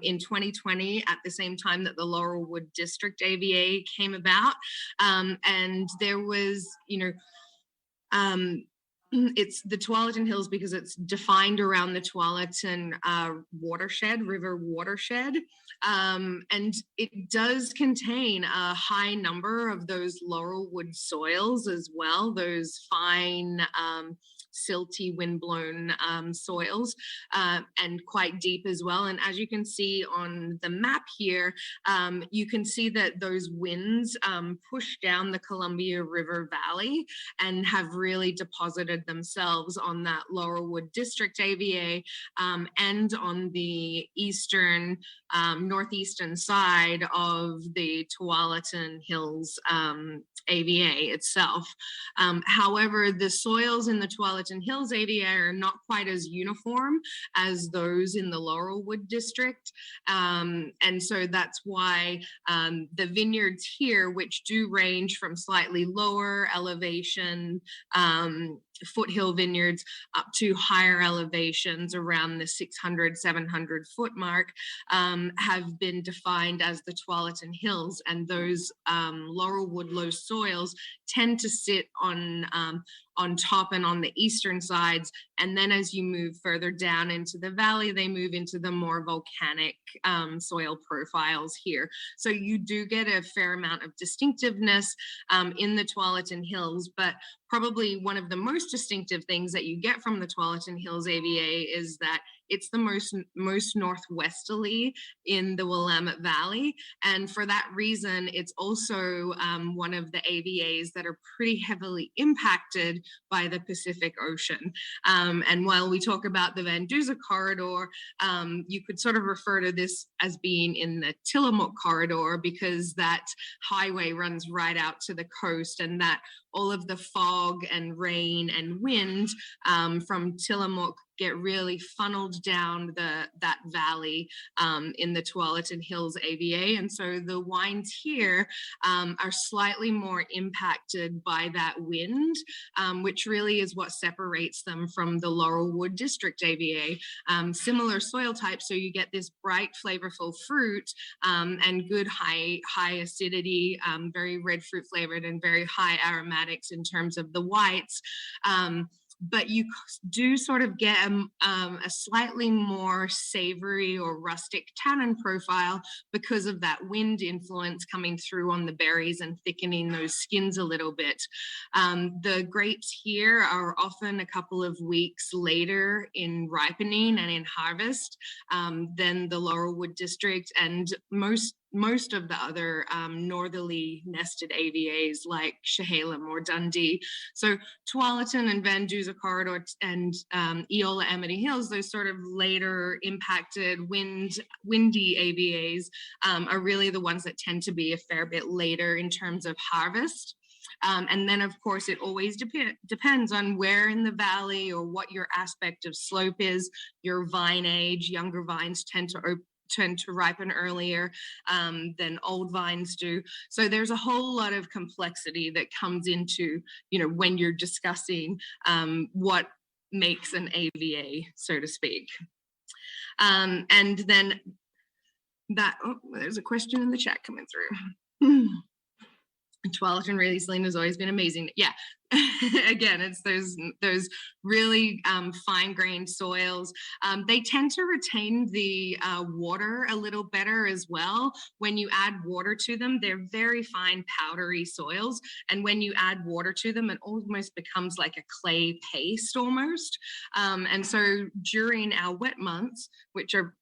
in 2020 at the same time that the Laurelwood District AVA came about. And there was, it's the Tualatin Hills because it's defined around the Tualatin river watershed. And it does contain a high number of those laurelwood soils as well, those fine, silty, windblown soils, and quite deep as well. And as you can see on the map here, you can see that those winds push down the Columbia River Valley and have really deposited themselves on that Laurelwood District AVA and on the eastern, northeastern side of the Tualatin Hills AVA itself. However, the soils in the Tualatin Hills AVA are not quite as uniform as those in the Laurelwood District. And so that's why the vineyards here, which do range from slightly lower elevation foothill vineyards up to higher elevations around the 600, 700 foot mark, have been defined as the Tualatin Hills, and those laurelwood low soils tend to sit on top and on the eastern sides. And then as you move further down into the valley, they move into the more volcanic soil profiles here. So you do get a fair amount of distinctiveness in the Tualatin Hills, but probably one of the most distinctive things that you get from the Tualatin Hills AVA is that it's the most northwesterly in the Willamette Valley. And for that reason, it's also one of the AVAs that are pretty heavily impacted by the Pacific Ocean. And while we talk about the Van Duzer corridor, you could sort of refer to this as being in the Tillamook corridor, because that highway runs right out to the coast, and that all of the fog and rain and wind from Tillamook get really funneled down that valley in the Tualatin Hills AVA. And so the wines here are slightly more impacted by that wind, which really is what separates them from the Laurelwood District AVA. Similar soil types, so you get this bright, flavorful fruit and good high acidity, very red fruit flavored and very high aromatics in terms of the whites. But you do sort of get a slightly more savory or rustic tannin profile because of that wind influence coming through on the berries and thickening those skins a little bit. The grapes here are often a couple of weeks later in ripening and in harvest than the Laurelwood District and most of the other northerly nested AVAs like Chehalem or Dundee. So Tualatin and Van Duzer corridor and Eola Amity Hills, those sort of later impacted windy AVAs are really the ones that tend to be a fair bit later in terms of harvest. And then, of course, it always depends on where in the valley or what your aspect of slope is, your vine age. Younger vines tend to ripen earlier than old vines do. So there's a whole lot of complexity that comes into, when you're discussing what makes an AVA, so to speak. And then there's a question in the chat coming through. Tualatin Riesling has always been amazing. Yeah, again, it's those really fine-grained soils. They tend to retain the water a little better as well. When you add water to them, they're very fine, powdery soils. And when you add water to them, it almost becomes like a clay paste almost. And so during our wet months, which are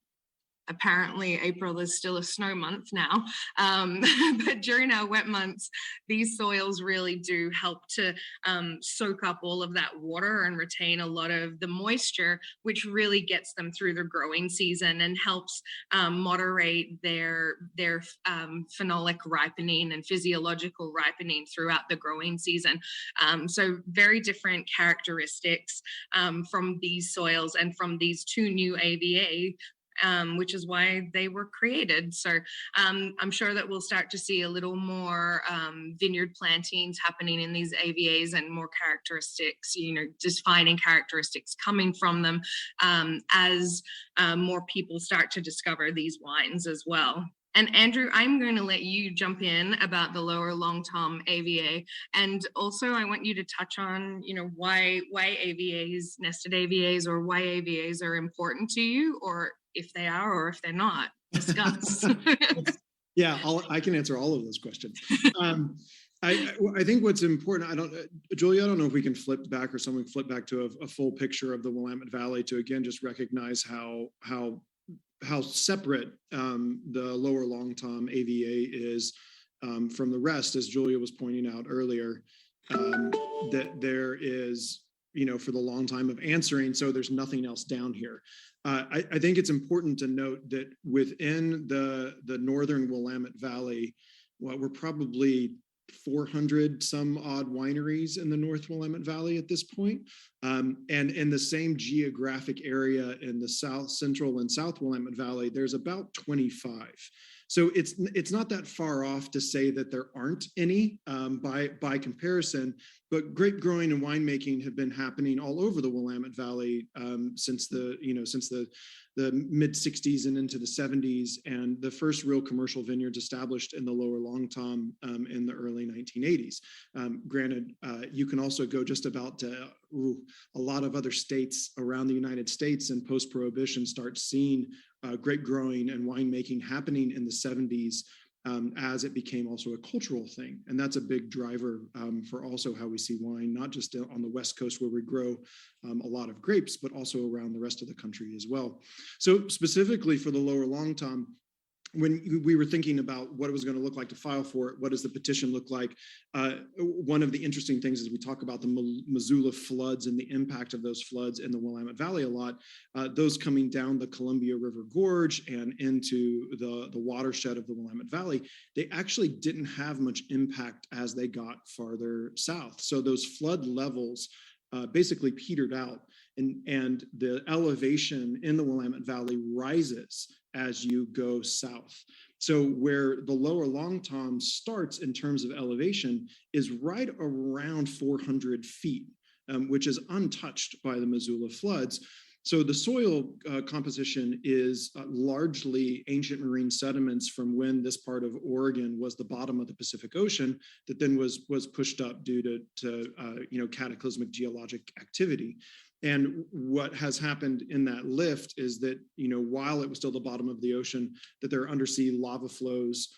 apparently April is still a snow month now, but during our wet months, these soils really do help to soak up all of that water and retain a lot of the moisture, which really gets them through the growing season and helps moderate their phenolic ripening and physiological ripening throughout the growing season. So very different characteristics from these soils and from these two new AVA which is why they were created. So I'm sure that we'll start to see a little more vineyard plantings happening in these AVAs and more characteristics, defining characteristics coming from them as more people start to discover these wines as well. And Andrew, I'm going to let you jump in about the lower Long Tom AVA. And also I want you to touch on, why AVAs, nested AVAs, or why AVAs are important to you, or if they are, or if they're not. Discuss. Yeah, I can answer all of those questions. I think what's important, Julia, I don't know if we can flip back or someone flip back to a full picture of the Willamette Valley to again, just recognize how separate the lower Long Tom AVA is from the rest, as Julia was pointing out earlier, that there is, for the long time of answering, so there's nothing else down here. I think it's important to note that within the northern Willamette Valley, we're probably 400 some odd wineries in the North Willamette Valley at this point. And in the same geographic area in the South Central and South Willamette Valley, there's about 25. So it's not that far off to say that there aren't any by comparison, but grape growing and winemaking have been happening all over the Willamette Valley since the mid 60s and into the 70s, and the first real commercial vineyards established in the lower Long Tom in the early 1980s. Granted, you can also go just about to a lot of other states around the United States and post-prohibition start seeing grape growing and winemaking happening in the 70s as it became also a cultural thing. And that's a big driver for also how we see wine, not just on the West Coast where we grow a lot of grapes, but also around the rest of the country as well. So specifically for the lower Long Tom, when we were thinking about what it was going to look like to file for it, what does the petition look like? One of the interesting things is we talk about the Missoula floods and the impact of those floods in the Willamette Valley a lot. Those coming down the Columbia River Gorge and into the watershed of the Willamette Valley, they actually didn't have much impact as they got farther south. So those flood levels basically petered out, and the elevation in the Willamette Valley rises as you go south. So where the lower Long Tom starts in terms of elevation is right around 400 feet, which is untouched by the Missoula floods. So the soil composition is largely ancient marine sediments from when this part of Oregon was the bottom of the Pacific Ocean that then was pushed up due to cataclysmic geologic activity. And what has happened in that lift is that, while it was still the bottom of the ocean, that there are undersea lava flows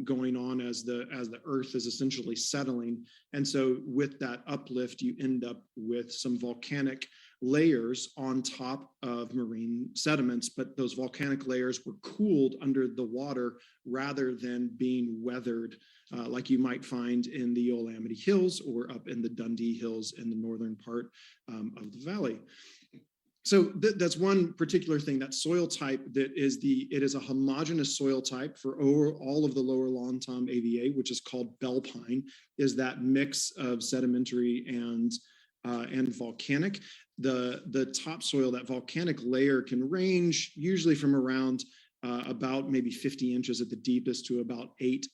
going on as the earth is essentially settling. And so with that uplift, you end up with some volcanic layers on top of marine sediments, but those volcanic layers were cooled under the water rather than being weathered like you might find in the Willamette Hills or up in the Dundee Hills in the northern part of the valley. So that's one particular thing, that soil type it is a homogeneous soil type for all of the lower Long Tom AVA, which is called bell pine, is that mix of sedimentary and volcanic. The topsoil, that volcanic layer, can range usually from around about maybe 50 inches at the deepest to about 8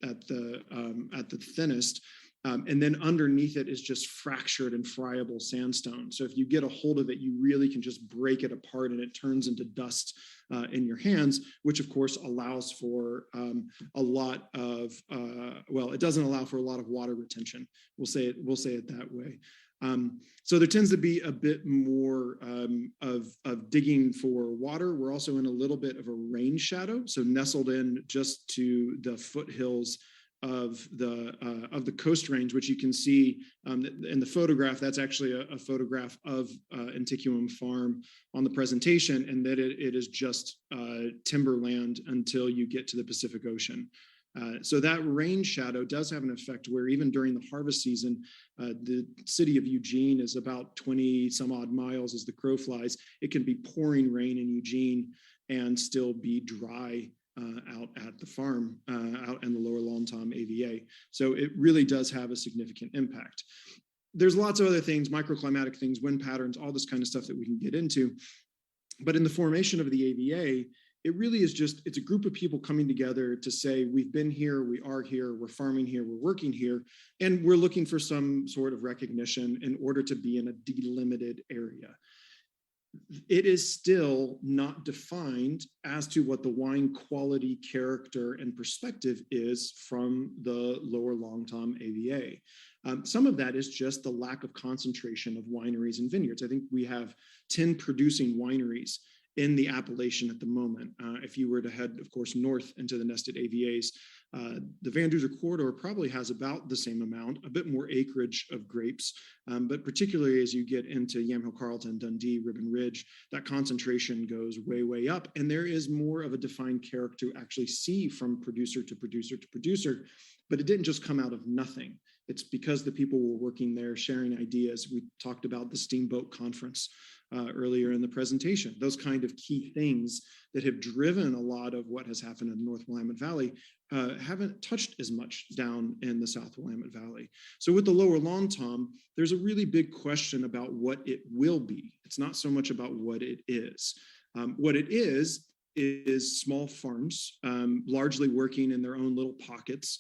at the thinnest. And then underneath it is just fractured and friable sandstone. So if you get a hold of it, you really can just break it apart and it turns into dust in your hands, which of course allows for a lot of, it doesn't allow for a lot of water retention. We'll say it that way. So there tends to be a bit more of digging for water. We're also in a little bit of a rain shadow, so nestled in just to the foothills of the Coast Range, which you can see in the photograph. That's actually a photograph of Antiquum Farm on the presentation, and that it is just timberland until you get to the Pacific Ocean. So that rain shadow does have an effect where even during the harvest season, the city of Eugene is about 20 some odd miles as the crow flies. It can be pouring rain in Eugene and still be dry out at the farm, out in the lower Long Tom AVA. So it really does have a significant impact. There's lots of other things, microclimatic things, wind patterns, all this kind of stuff that we can get into. But in the formation of the AVA, it really is it's a group of people coming together to say, we've been here, we are here, we're farming here, we're working here, and we're looking for some sort of recognition in order to be in a delimited area. It is still not defined as to what the wine quality, character, and perspective is from the lower Long Tom AVA. Some of that is just the lack of concentration of wineries and vineyards. I think we have 10 producing wineries in the appellation at the moment. If you were to head, of course, north into the Nested AVAs, the Van Duzer corridor probably has about the same amount, a bit more acreage of grapes, but particularly as you get into Yamhill, Carlton, Dundee, Ribbon Ridge, that concentration goes way, way up. And there is more of a defined character to actually see from producer to producer to producer, but it didn't just come out of nothing. It's because the people were working there, sharing ideas. We talked about the Steamboat Conference earlier in the presentation. Those kind of key things that have driven a lot of what has happened in the North Willamette Valley haven't touched as much down in the South Willamette Valley. So with the lower Long Tom, there's a really big question about what it will be. It's not so much about what it is. What it is small farms, largely working in their own little pockets,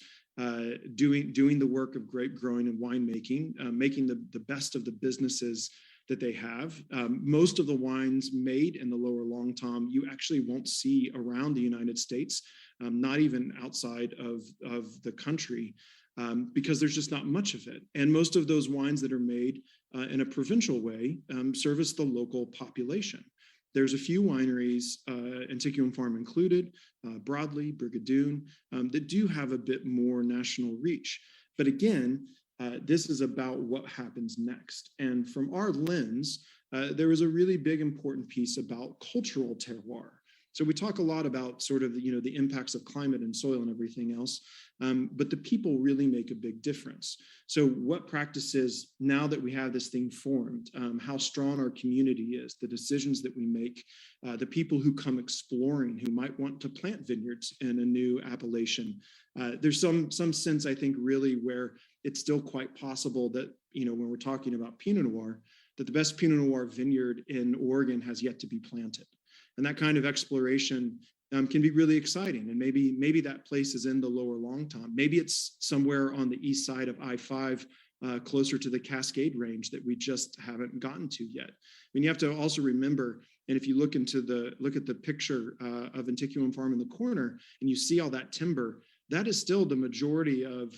doing the work of grape growing and winemaking, making the best of the businesses that they have. Most of the wines made in the lower Long Tom, you actually won't see around the United States, not even outside of the country, because there's just not much of it. And most of those wines that are made in a provincial way service the local population. There's a few wineries, Antiquum Farm included, Broadley, Brigadoon, that do have a bit more national reach. But again, this is about what happens next. And from our lens, there is a really big important piece about cultural terroir. So we talk a lot about sort of, the impacts of climate and soil and everything else, but the people really make a big difference. So what practices, now that we have this thing formed, how strong our community is, the decisions that we make, the people who come exploring, who might want to plant vineyards in a new appellation. There's some sense, I think, really where it's still quite possible that, when we're talking about Pinot Noir, that the best Pinot Noir vineyard in Oregon has yet to be planted. And that kind of exploration can be really exciting. And maybe that place is in the lower Long Tom. Maybe it's somewhere on the east side of I-5, closer to the Cascade Range that we just haven't gotten to yet. I mean, you have to also remember, and if you look at the picture of Antiquum Farm in the corner, and you see all that timber, that is still the majority of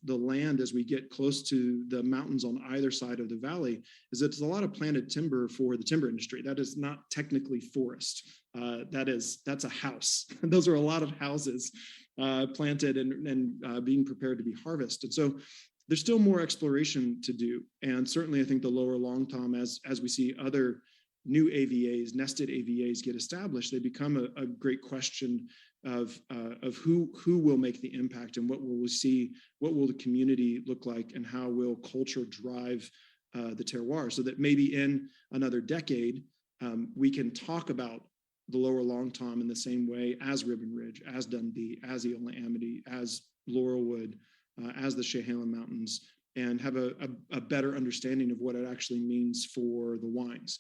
the land as we get close to the mountains on either side of the valley. Is it's a lot of planted timber for the timber industry. That is not technically forest. That's a house. Those are a lot of houses planted and being prepared to be harvested. And so there's still more exploration to do. And certainly I think the lower Long Tom, as we see other new AVAs, nested AVAs get established, they become a great question of who will make the impact and what will we see, what will the community look like, and how will culture drive the terroir, so that maybe in another decade we can talk about the lower Long Tom in the same way as Ribbon Ridge, as Dundee, as Eola Amity, as Laurelwood, as the Chehalem Mountains, and have a better understanding of what it actually means for the wines.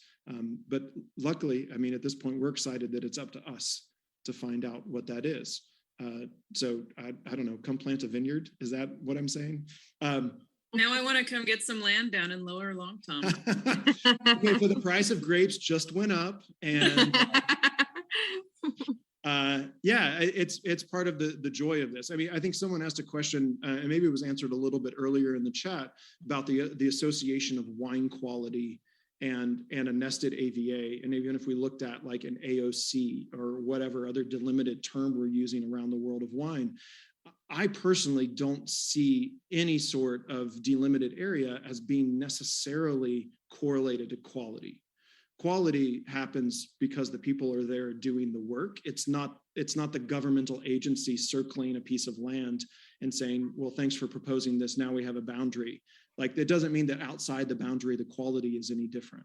But luckily, I mean, at this point, we're excited that it's up to us to find out what that is. So I don't know, come plant a vineyard. Is that what I'm saying? Now I want to come get some land down in lower Long Tom. Okay, so the price of grapes just went up, and it's part of the joy of this. I mean, I think someone asked a question, and maybe it was answered a little bit earlier in the chat, about the association of wine quality and a nested AVA. And even if we looked at like an AOC or whatever other delimited term we're using around the world of wine, I personally don't see any sort of delimited area as being necessarily correlated to quality. Quality happens because the people are there doing the work. It's not the governmental agency circling a piece of land and saying, well, thanks for proposing this, now we have a boundary. Like, that doesn't mean that outside the boundary, the quality is any different,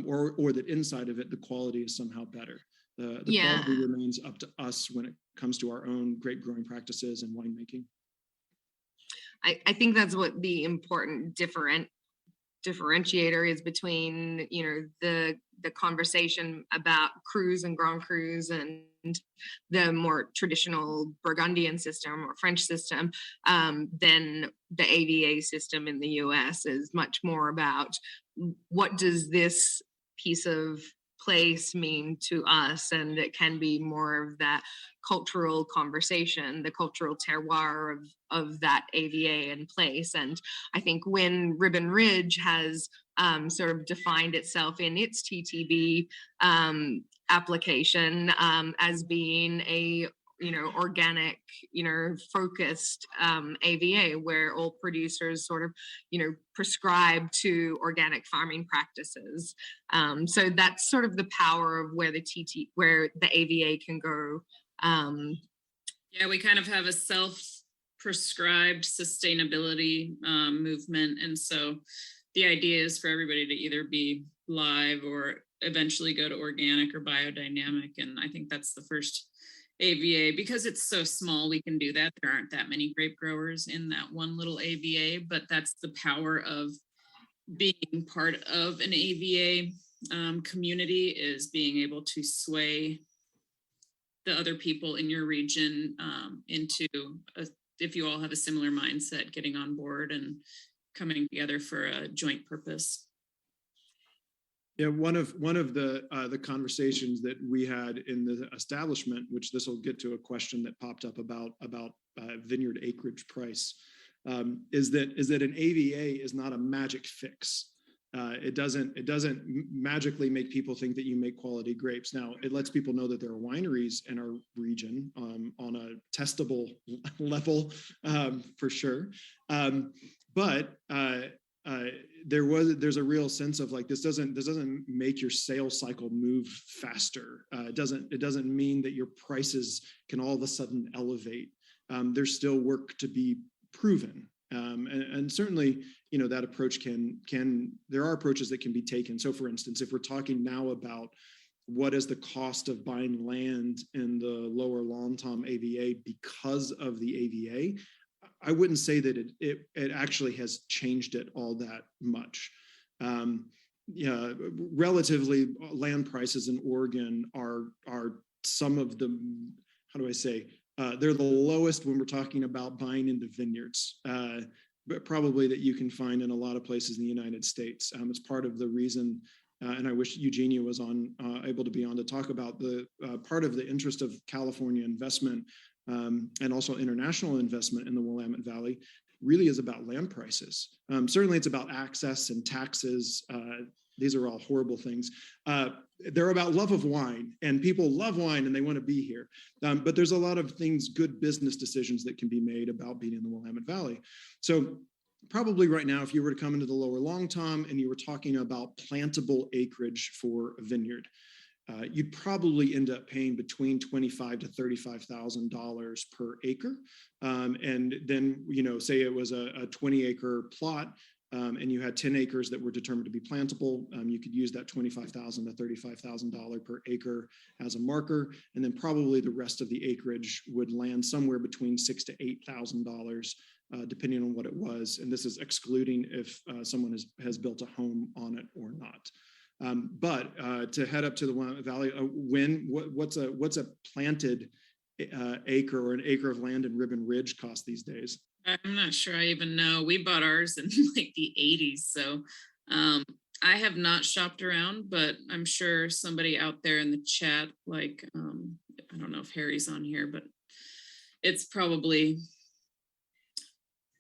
or that inside of it, the quality is somehow better. The quality remains up to us when it comes to our own grape growing practices and winemaking. I think that's what the important differentiator is between, you know, the conversation about crus and Grand Crus and the more traditional Burgundian system or French system, then the AVA system in the US is much more about what does this piece of place mean to us, and it can be more of that cultural conversation, the cultural terroir of that AVA in place. And I think when Ribbon Ridge has sort of defined itself in its TTB application as being a, you know, organic, you know, focused AVA, where all producers sort of, you know, prescribe to organic farming practices. So that's sort of the power of where where the AVA can go. Yeah, we kind of have a self-prescribed sustainability movement, and so the idea is for everybody to either be live or eventually go to organic or biodynamic, and I think that's the first AVA. Because it's so small, we can do that. There aren't that many grape growers in that one little AVA, but that's the power of being part of an AVA community, is being able to sway the other people in your region into, if you all have a similar mindset, getting on board and coming together for a joint purpose. Yeah, one of the conversations that we had in the establishment, which this will get to a question that popped up about vineyard acreage price, is that an AVA is not a magic fix. It doesn't magically make people think that you make quality grapes. Now, it lets people know that there are wineries in our region on a testable level, for sure. But there's a real sense of like, this doesn't make your sales cycle move faster. It doesn't mean that your prices can all of a sudden elevate. There's still work to be proven. And certainly, you know, that approach there are approaches that can be taken. So for instance, if we're talking now about what is the cost of buying land in the lower Long Tom AVA because of the AVA, I wouldn't say that it actually has changed it all that much. Yeah, relatively, land prices in Oregon are some of the, how do I say, they're the lowest when we're talking about buying into vineyards, but probably that you can find in a lot of places in the United States. It's part of the reason, and I wish Eugenia was able to be on to talk about the part of the interest of California investment and also international investment in the Willamette Valley really is about land prices. Certainly it's about access and taxes. These are all horrible things. They're about love of wine, and people love wine and they want to be here. But there's a lot of things, good business decisions that can be made about being in the Willamette Valley. So probably right now, if you were to come into the lower Long Tom and you were talking about plantable acreage for a vineyard, you'd probably end up paying between $25,000 to $35,000 per acre. And then, you know, say it was a 20-acre plot, and you had 10 acres that were determined to be plantable, you could use that $25,000 to $35,000 per acre as a marker, and then probably the rest of the acreage would land somewhere between $6,000 to $8,000, depending on what it was. And this is excluding if someone has built a home on it or not. But to head up to the Willamette Valley, what's a planted acre or an acre of land in Ribbon Ridge cost these days? I'm not sure I even know. We bought ours in like the 80s. So I have not shopped around, but I'm sure somebody out there in the chat, like, I don't know if Harry's on here, but it's probably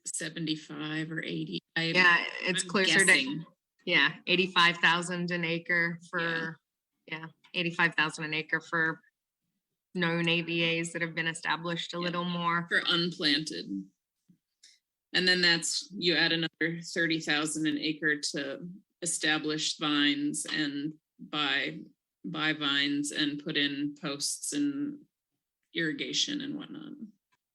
75 or 80. Yeah, it's I'm closer guessing. to, yeah, 85,000 an acre for, yeah, 85,000 an acre for known AVAs that have been established a little more. For unplanted. And then you add another 30,000 an acre to establish vines and buy vines and put in posts and irrigation and whatnot.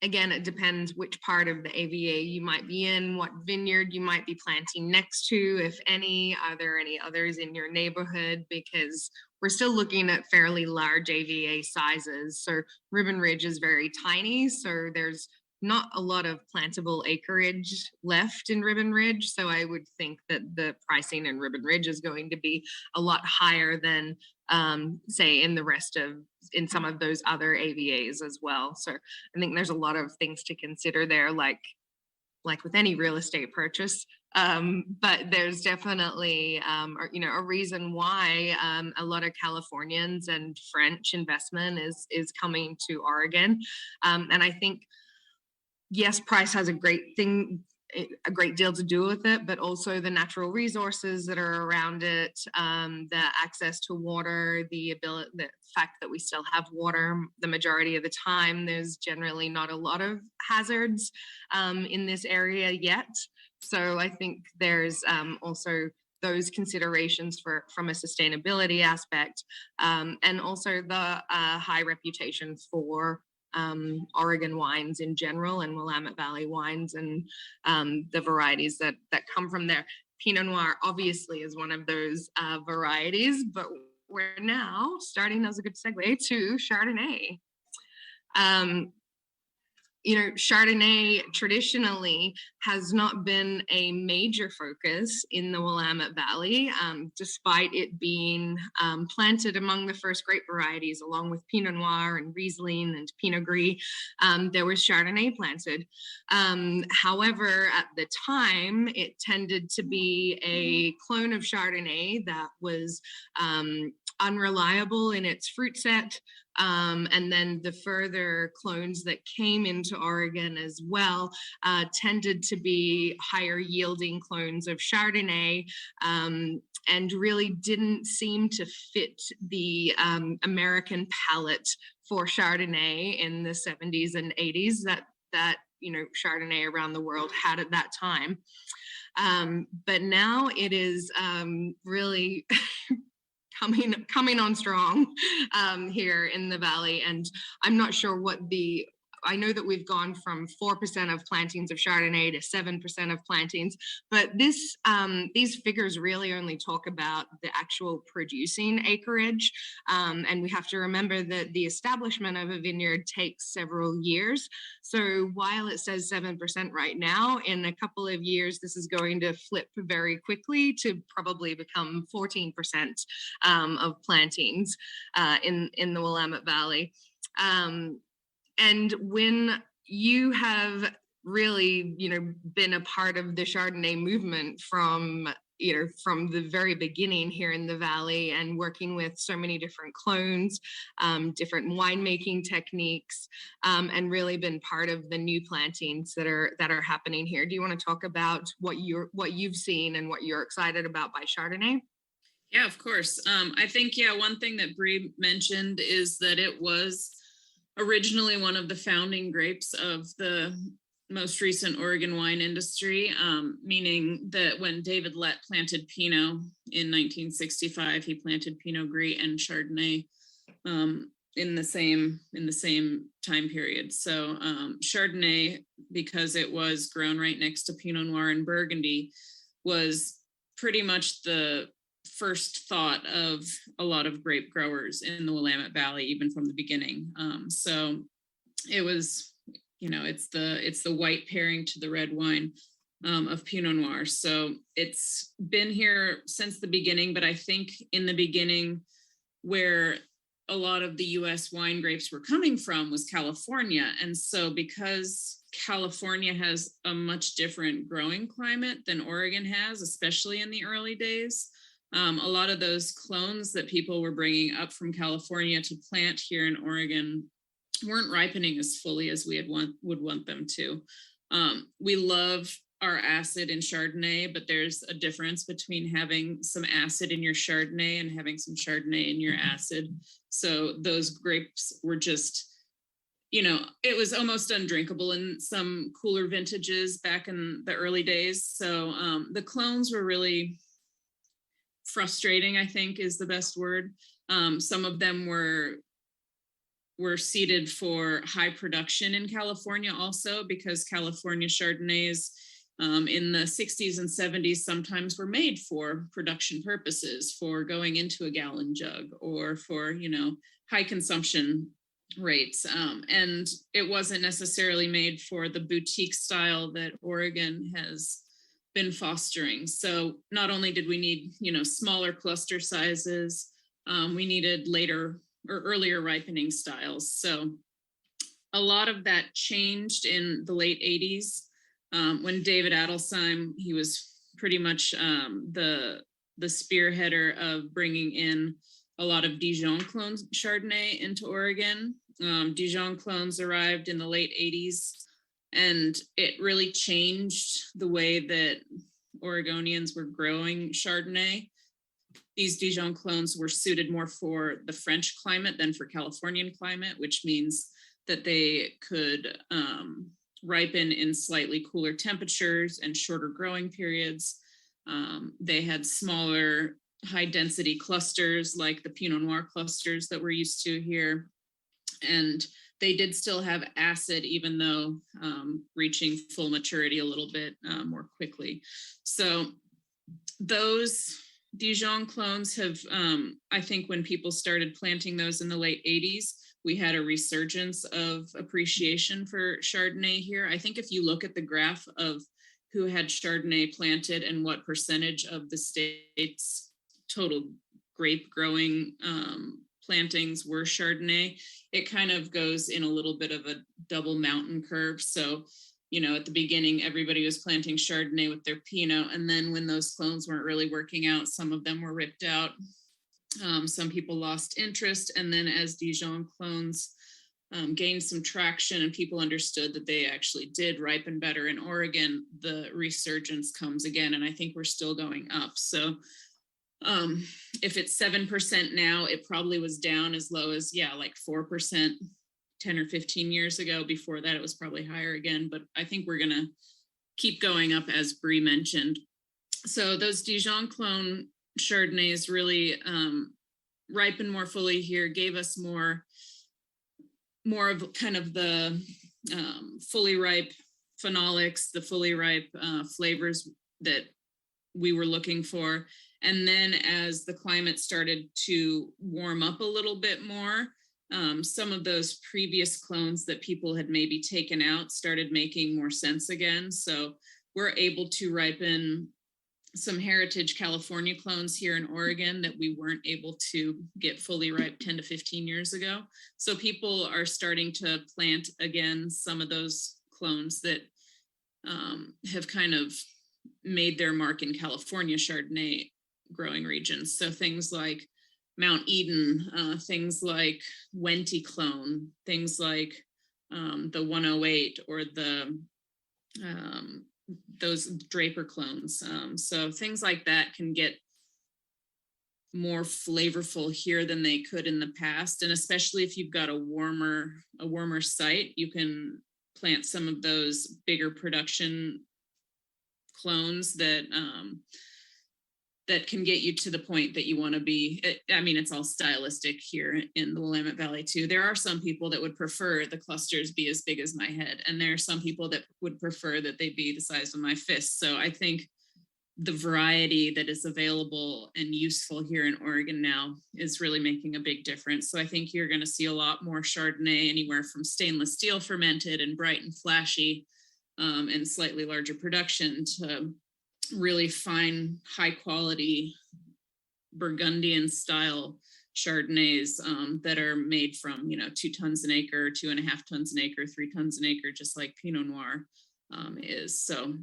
Again, it depends which part of the AVA you might be in, what vineyard you might be planting next to, if any. Are there any others in your neighborhood? Because we're still looking at fairly large AVA sizes. So Ribbon Ridge is very tiny, so there's not a lot of plantable acreage left in Ribbon Ridge. So I would think that the pricing in Ribbon Ridge is going to be a lot higher than say in some of those other AVAs as well. So I think there's a lot of things to consider there, like with any real estate purchase. But there's definitely, a reason why a lot of Californians and French investment is coming to Oregon. And I think, yes, price has a great deal to do with it, but also the natural resources that are around it, the access to water, the fact that we still have water the majority of the time. There's generally not a lot of hazards in this area yet. So I think there's also those considerations from a sustainability aspect, and also the high reputation for Oregon wines in general, and Willamette Valley wines, and the varieties that come from there. Pinot Noir obviously is one of those varieties, but we're now starting, as a good segue, to Chardonnay. Chardonnay traditionally has not been a major focus in the Willamette Valley, despite it being planted among the first grape varieties, along with Pinot Noir and Riesling and Pinot Gris. There was Chardonnay planted. However, at the time, it tended to be a clone of Chardonnay that was unreliable in its fruit set. And then the further clones that came into Oregon as well tended to be higher yielding clones of Chardonnay, and really didn't seem to fit the American palate for Chardonnay in the 70s and 80s that Chardonnay around the world had at that time. But now it is really coming on strong here in the Valley. And I'm not sure I know that we've gone from 4% of plantings of Chardonnay to 7% of plantings, but these figures really only talk about the actual producing acreage. And we have to remember that the establishment of a vineyard takes several years. So while it says 7% right now, in a couple of years, this is going to flip very quickly to probably become 14% of plantings in the Willamette Valley. And when you have really, been a part of the Chardonnay movement from the very beginning here in the Valley, and working with so many different clones, different winemaking techniques, and really been part of the new plantings that are happening here. Do you want to talk about what you've seen and what you're excited about by Chardonnay? Yeah, of course. I think, one thing that Bree mentioned is that it was originally one of the founding grapes of the most recent Oregon wine industry, meaning that when David Lett planted Pinot in 1965, he planted Pinot Gris and Chardonnay in the same time period. So Chardonnay, because it was grown right next to Pinot Noir and Burgundy, was pretty much the first thought of a lot of grape growers in the Willamette Valley, even from the beginning. So it was, it's the white pairing to the red wine of Pinot Noir. So it's been here since the beginning, but I think in the beginning, where a lot of the US wine grapes were coming from was California. And so because California has a much different growing climate than Oregon has, especially in the early days, a lot of those clones that people were bringing up from California to plant here in Oregon weren't ripening as fully as we would want them to. We love our acid in Chardonnay, but there's a difference between having some acid in your Chardonnay and having some Chardonnay in your acid. So those grapes were just, it was almost undrinkable in some cooler vintages back in the early days. So the clones were really frustrating, I think is the best word. Some of them were seeded for high production in California also, because California Chardonnays in the 60s and 70s sometimes were made for production purposes, for going into a gallon jug, or for, high consumption rates. And it wasn't necessarily made for the boutique style that Oregon has been fostering. So not only did we need, smaller cluster sizes, we needed later or earlier ripening styles. So a lot of that changed in the late 80s when David Adelsheim, he was pretty much the spearheader of bringing in a lot of Dijon clone Chardonnay into Oregon. Dijon clones arrived in the late 80s, and it really changed the way that Oregonians were growing Chardonnay. These Dijon clones were suited more for the French climate than for Californian climate, which means that they could ripen in slightly cooler temperatures and shorter growing periods. They had smaller, high density clusters like the Pinot Noir clusters that we're used to here. And they did still have acid, even though reaching full maturity a little bit more quickly. So those Dijon clones have, I think when people started planting those in the late 80s, we had a resurgence of appreciation for Chardonnay here. I think if you look at the graph of who had Chardonnay planted and what percentage of the state's total grape growing plantings were Chardonnay, it kind of goes in a little bit of a double mountain curve. So, at the beginning, everybody was planting Chardonnay with their Pinot. And then when those clones weren't really working out, some of them were ripped out. Some people lost interest. And then as Dijon clones gained some traction and people understood that they actually did ripen better in Oregon, the resurgence comes again. And I think we're still going up. So if it's 7% now, it probably was down as low as, like 4% 10 or 15 years ago. Before that, it was probably higher again, but I think we're gonna keep going up, as Bree mentioned. So those Dijon clone Chardonnays really ripened more fully here, gave us more of kind of the fully ripe phenolics, the fully ripe flavors that we were looking for. And then as the climate started to warm up a little bit more, some of those previous clones that people had maybe taken out started making more sense again. So we're able to ripen some heritage California clones here in Oregon that we weren't able to get fully ripe 10 to 15 years ago. So people are starting to plant again some of those clones that have kind of made their mark in California Chardonnay growing regions. So things like Mount Eden, things like Wente clone, things like the 108 or the those Draper clones. So things like that can get more flavorful here than they could in the past. And especially if you've got a warmer site, you can plant some of those bigger production clones that that can get you to the point that you want to be. I mean, it's all stylistic here in the Willamette Valley too. There are some people that would prefer the clusters be as big as my head, and there are some people that would prefer that they be the size of my fist. So I think the variety that is available and useful here in Oregon now is really making a big difference. So I think you're going to see a lot more Chardonnay, anywhere from stainless steel fermented and bright and flashy, and slightly larger production, to really fine, high quality Burgundian style Chardonnays that are made from, 2 tons an acre, 2.5 tons an acre, 3 tons an acre, just like Pinot Noir is. So,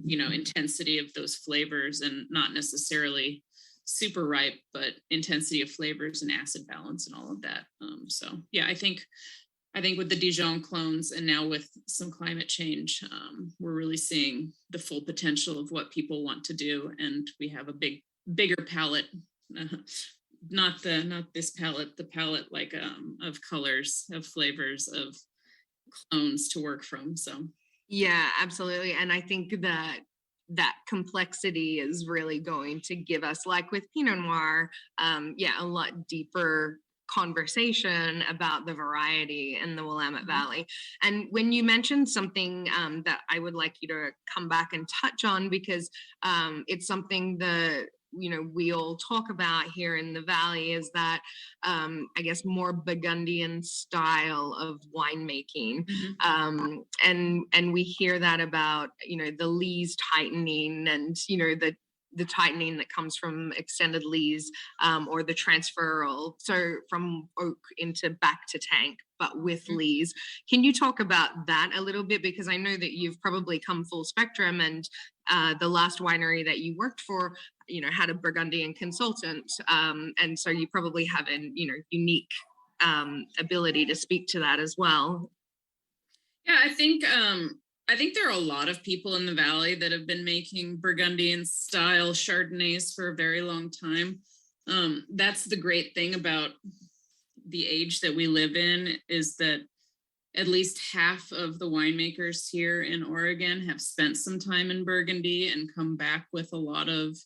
intensity of those flavors, and not necessarily super ripe, but intensity of flavors and acid balance and all of that. So yeah, I think with the Dijon clones, and now with some climate change, we're really seeing the full potential of what people want to do. And we have a bigger palette, not this palette, the palette like of colors, of flavors, of clones to work from. So yeah, absolutely. And I think that complexity is really going to give us, like with Pinot Noir, a lot deeper conversation about the variety in the Willamette Valley. And when you mentioned something that I would like you to come back and touch on, because it's something that we all talk about here in the Valley is that, I guess, more Burgundian style of winemaking. And we hear that about, the lees tightening and, the tightening that comes from extended lees, or the transferal, so from oak into back to tank, but with lees. Can you talk about that a little bit? Because I know that you've probably come full spectrum, and the last winery that you worked for, had a Burgundian consultant. And so you probably have an, unique ability to speak to that as well. Yeah, I think there are a lot of people in the Valley that have been making Burgundian style Chardonnays for a very long time. That's the great thing about the age that we live in, is that at least half of the winemakers here in Oregon have spent some time in Burgundy and come back with a lot of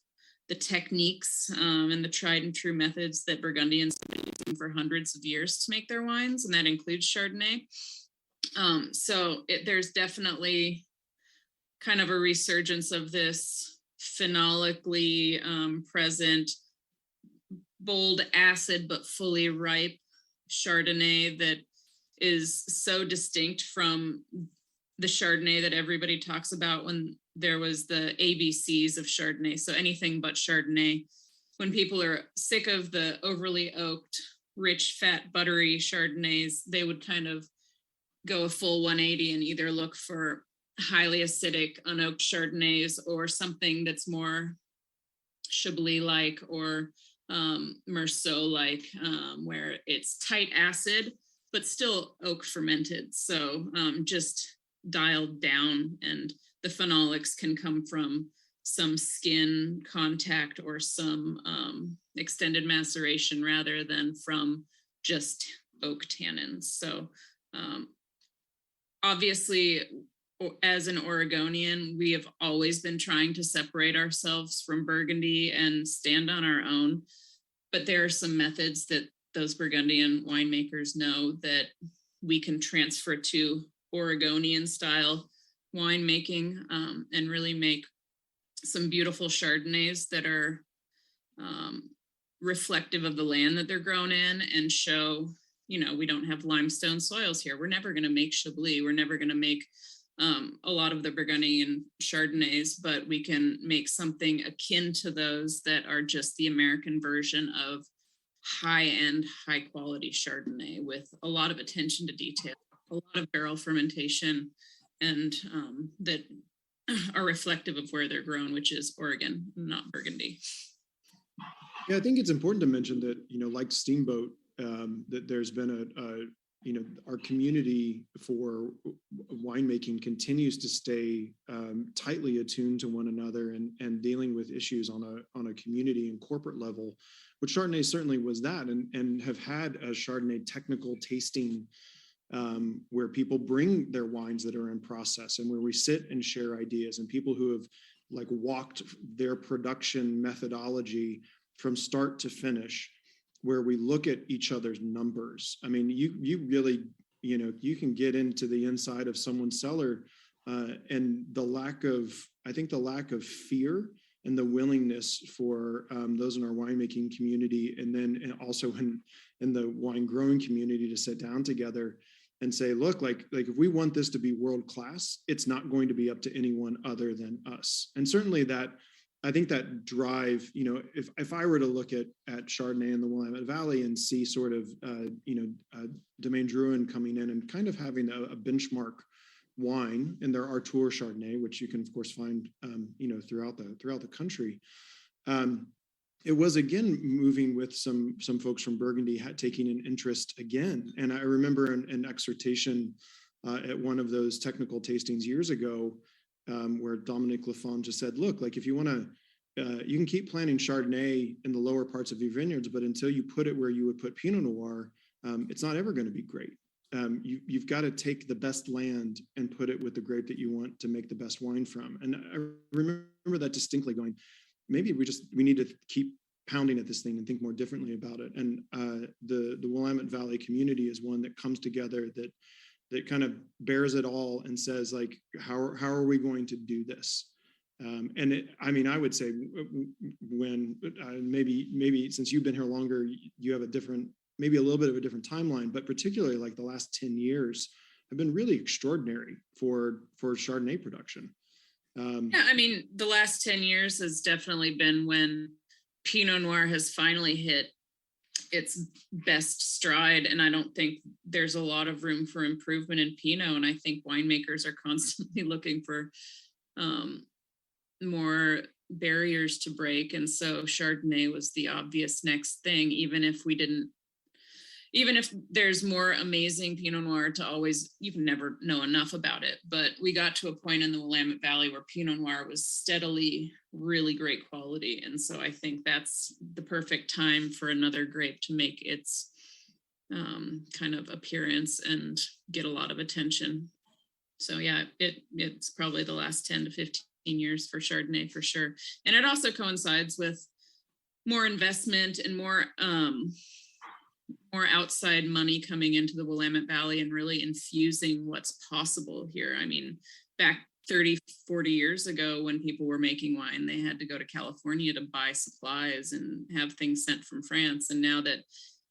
the techniques and the tried and true methods that Burgundians have been using for hundreds of years to make their wines, and that includes Chardonnay. So there's definitely kind of a resurgence of this phenolically present, bold acid, but fully ripe Chardonnay that is so distinct from the Chardonnay that everybody talks about when there was the ABCs of Chardonnay. So anything but Chardonnay. When people are sick of the overly oaked, rich, fat, buttery Chardonnays, they would kind of go a full 180 and either look for highly acidic, unoaked Chardonnays or something that's more Chablis-like or Meursault-like, where it's tight acid, but still oak fermented. So just dialed down, and the phenolics can come from some skin contact or some extended maceration rather than from just oak tannins. So obviously, as an Oregonian, we have always been trying to separate ourselves from Burgundy and stand on our own. But there are some methods that those Burgundian winemakers know that we can transfer to Oregonian style winemaking and really make some beautiful Chardonnays that are reflective of the land that they're grown in and show, we don't have limestone soils here. We're never going to make Chablis. We're never going to make a lot of the Burgundian Chardonnays, but we can make something akin to those that are just the American version of high-end, high-quality Chardonnay with a lot of attention to detail, a lot of barrel fermentation, and that are reflective of where they're grown, which is Oregon, not Burgundy. Yeah, I think it's important to mention that, like Steamboat, that there's been our community for winemaking continues to stay tightly attuned to one another and dealing with issues on a community and corporate level, which Chardonnay certainly was that, and have had a Chardonnay technical tasting where people bring their wines that are in process and where we sit and share ideas, and people who have walked their production methodology from start to finish, where we look at each other's numbers. I mean, you really, you can get into the inside of someone's cellar and the lack of fear and the willingness for those in our winemaking community, and also in the wine growing community, to sit down together and say, look, like if we want this to be world class, it's not going to be up to anyone other than us. And certainly that, I think that drive, if I were to look at Chardonnay in the Willamette Valley and see sort of, Domaine Drouhin coming in and kind of having a benchmark wine in their Artois Chardonnay, which you can of course find, throughout the country. It was again moving with some folks from Burgundy taking an interest again. And I remember an exhortation at one of those technical tastings years ago, where Dominique Lafond just said, look, if you want to, you can keep planting Chardonnay in the lower parts of your vineyards, but until you put it where you would put Pinot Noir, it's not ever going to be great. You've got to take the best land and put it with the grape that you want to make the best wine from. And I remember that distinctly, going, maybe we need to keep pounding at this thing and think more differently about it. And the Willamette Valley community is one that comes together that kind of bears it all and says, how are we going to do this? I would say when maybe since you've been here longer, you have maybe a little bit of a different timeline, but particularly like the last 10 years have been really extraordinary for Chardonnay production. The last 10 years has definitely been when Pinot Noir has finally hit its best stride. And I don't think there's a lot of room for improvement in Pinot. And I think winemakers are constantly looking for more barriers to break. And so Chardonnay was the obvious next thing, even if there's more amazing Pinot Noir you can never know enough about it. But we got to a point in the Willamette Valley where Pinot Noir was steadily really great quality. And so I think that's the perfect time for another grape to make its kind of appearance and get a lot of attention. So yeah, it's probably the last 10 to 15 years for Chardonnay for sure. And it also coincides with more investment and more outside money coming into the Willamette Valley and really infusing what's possible here. I mean, back 30, 40 years ago when people were making wine, they had to go to California to buy supplies and have things sent from France. And now that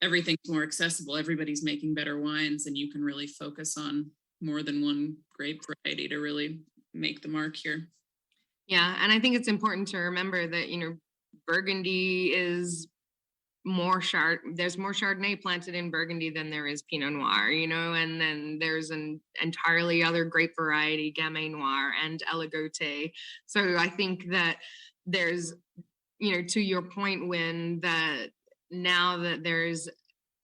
everything's more accessible, everybody's making better wines, and you can really focus on more than one grape variety to really make the mark here. Yeah, and I think it's important to remember that, Burgundy is there's more Chardonnay planted in Burgundy than there is Pinot Noir, and then there's an entirely other grape variety, Gamay Noir and Aligoté. So I think that there's, to your point, that now that there's,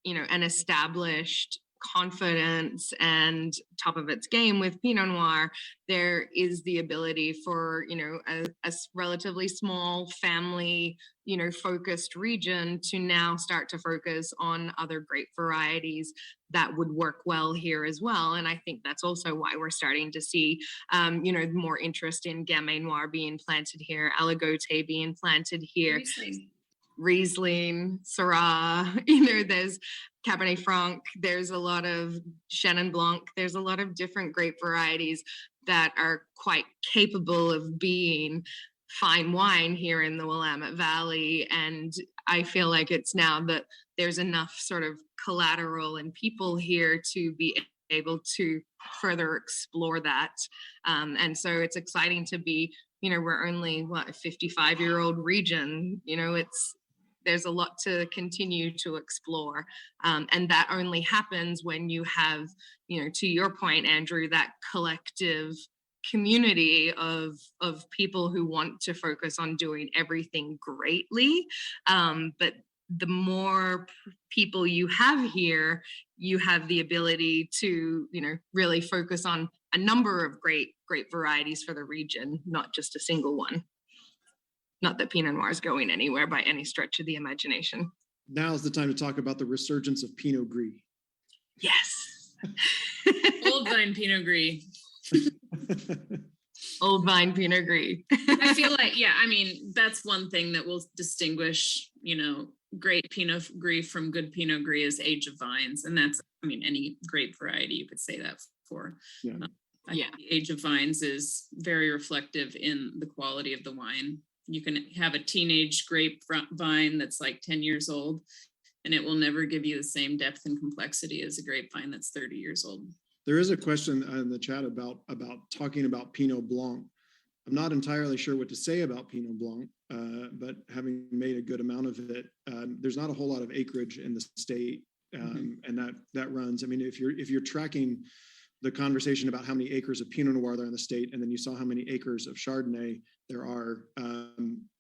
an established confidence and top of its game with Pinot Noir, there is the ability for a relatively small family focused region to now start to focus on other grape varieties that would work well here as well. And I think that's also why we're starting to see more interest in Gamay Noir being planted here, Aligoté being planted here, Riesling, Syrah, there's Cabernet Franc, there's a lot of Chenin Blanc, there's a lot of different grape varieties that are quite capable of being fine wine here in the Willamette Valley. And I feel like it's now that there's enough sort of collateral and people here to be able to further explore that. And so it's exciting to be, we're only a 55-year-old region, there's a lot to continue to explore. And that only happens when you have, to your point, Andrew, that collective community of people who want to focus on doing everything greatly. But the more people you have here, you have the ability to, really focus on a number of great varieties for the region, not just a single one. Not that Pinot Noir is going anywhere by any stretch of the imagination. Now's the time to talk about the resurgence of Pinot Gris. Yes. Old vine Pinot Gris. Old vine Pinot Gris. I feel like, that's one thing that will distinguish, great Pinot Gris from good Pinot Gris is age of vines. And that's, any grape variety you could say that for. Yeah. I think the age of vines is very reflective in the quality of the wine. You can have a teenage grape vine that's like 10 years old, and it will never give you the same depth and complexity as a grapevine that's 30 years old. There is a question in the chat about talking about Pinot Blanc. I'm not entirely sure what to say about Pinot Blanc, but having made a good amount of it, there's not a whole lot of acreage in the state, and that runs. If you're tracking the conversation about how many acres of Pinot Noir there are in the state, and then you saw how many acres of Chardonnay there are,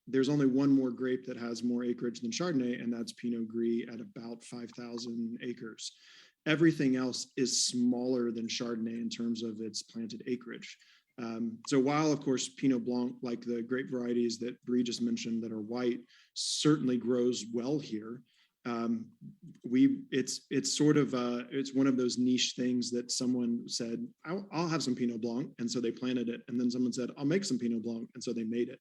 there's only one more grape that has more acreage than Chardonnay, and that's Pinot Gris at about 5,000 acres. Everything else is smaller than Chardonnay in terms of its planted acreage. So while, of course, Pinot Blanc, like the grape varieties that Bree just mentioned that are white, certainly grows well here, it's one of those niche things that someone said, I'll have some Pinot Blanc, and so they planted it, and then someone said, I'll make some Pinot Blanc, and so they made it.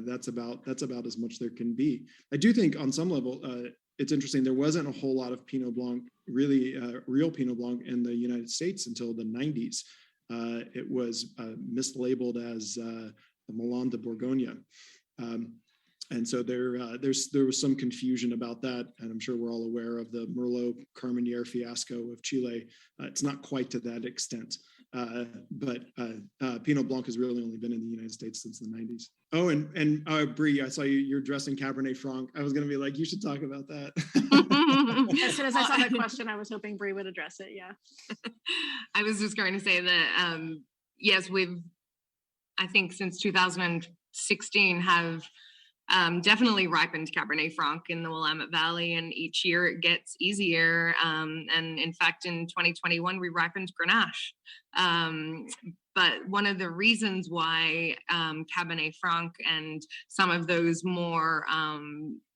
That's about as much there can be. I do think on some level it's interesting, there wasn't a whole lot of Pinot Blanc, really real Pinot Blanc in the United States until the 90s. it was mislabeled as Melon de Bourgogne. And so there was some confusion about that, and I'm sure we're all aware of the Merlot Carmenere fiasco of Chile. It's not quite to that extent, but Pinot Blanc has really only been in the United States since the 90s. Oh, and Bree, I saw you're dressing Cabernet Franc. I was going to be like, you should talk about that. As soon as I saw that question, I was hoping Bree would address it. Yeah. I was just going to say that, yes, I think since 2016 have definitely ripened Cabernet Franc in the Willamette Valley, and each year it gets easier. And in fact, in 2021, we ripened Grenache. But one of the reasons why Cabernet Franc and some of those more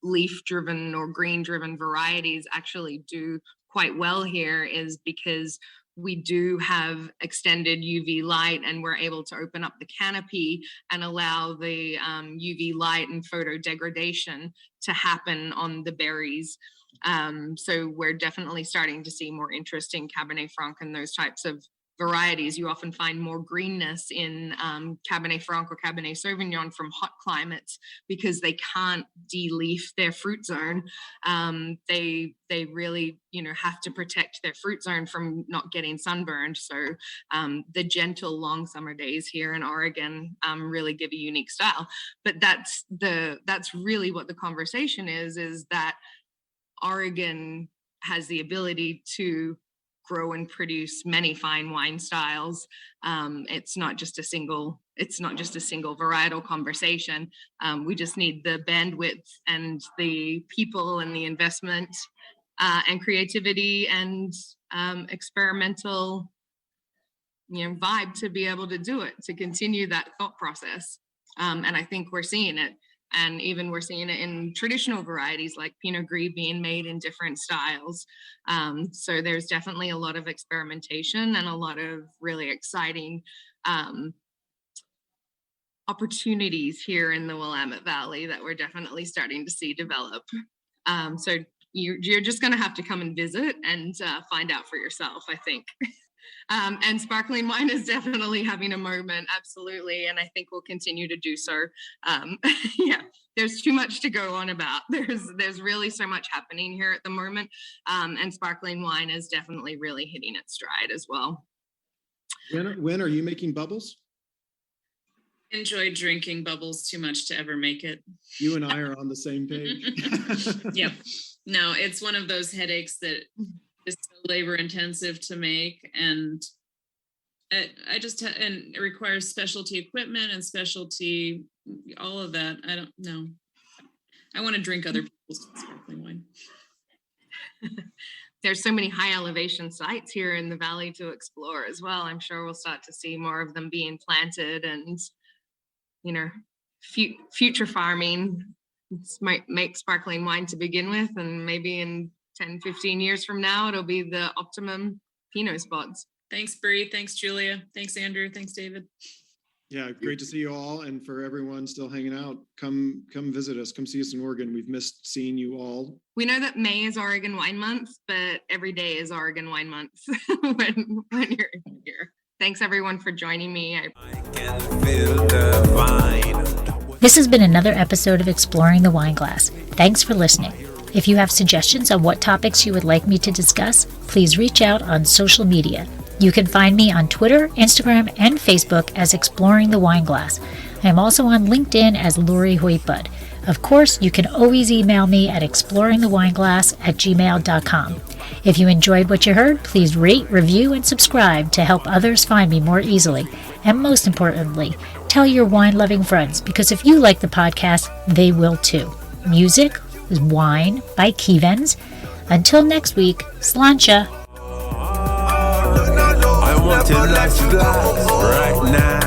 leaf-driven or green-driven varieties actually do quite well here is because we do have extended UV light, and we're able to open up the canopy and allow the UV light and photo degradation to happen on the berries. So we're definitely starting to see more interest in Cabernet Franc and those types of varieties. You often find more greenness in Cabernet Franc or Cabernet Sauvignon from hot climates because they can't de-leaf their fruit zone. They really, have to protect their fruit zone from not getting sunburned. So the gentle long summer days here in Oregon really give a unique style. But that's really what the conversation is that Oregon has the ability to grow and produce many fine wine styles. It's not just a single varietal conversation. We just need the bandwidth and the people and the investment and creativity and experimental, vibe to be able to do it, to continue that thought process. And I think we're seeing it. And even we're seeing it in traditional varieties like Pinot Gris being made in different styles. So there's definitely a lot of experimentation and a lot of really exciting opportunities here in the Willamette Valley that we're definitely starting to see develop. So you're just going to have to come and visit and find out for yourself, I think. And sparkling wine is definitely having a moment, absolutely, and I think we'll continue to do so. Yeah, there's too much to go on about. There's really so much happening here at the moment, and sparkling wine is definitely really hitting its stride as well. When are you making bubbles? Enjoy drinking bubbles too much to ever make it. You and I are on the same page. Yep. No, it's one of those headaches that is so labor intensive to make, and and it requires specialty equipment and specialty, all of that. I don't know. I want to drink other people's sparkling wine. There's so many high elevation sites here in the valley to explore as well. I'm sure we'll start to see more of them being planted, and future farming might make sparkling wine to begin with, and maybe in 10, 15 years from now, it'll be the optimum Pinot spots. Thanks, Bree. Thanks, Julia. Thanks, Andrew. Thanks, David. Yeah, great to see you all. And for everyone still hanging out, come visit us. Come see us in Oregon. We've missed seeing you all. We know that May is Oregon Wine Month, but every day is Oregon Wine Month when you're here. Thanks, everyone, for joining me. I can feel the vine. This has been another episode of Exploring the Wine Glass. Thanks for listening. If you have suggestions on what topics you would like me to discuss, please reach out on social media. You can find me on Twitter, Instagram, and Facebook as Exploring the Wine Glass. I am also on LinkedIn as Lori Hoytbud. Of course, you can always email me at exploringthewineglass@gmail.com. If you enjoyed what you heard, please rate, review, and subscribe to help others find me more easily. And most importantly, tell your wine-loving friends, because if you like the podcast, they will too. Music is Wine by Kevens. Until next week, sláinte. I want to last right now.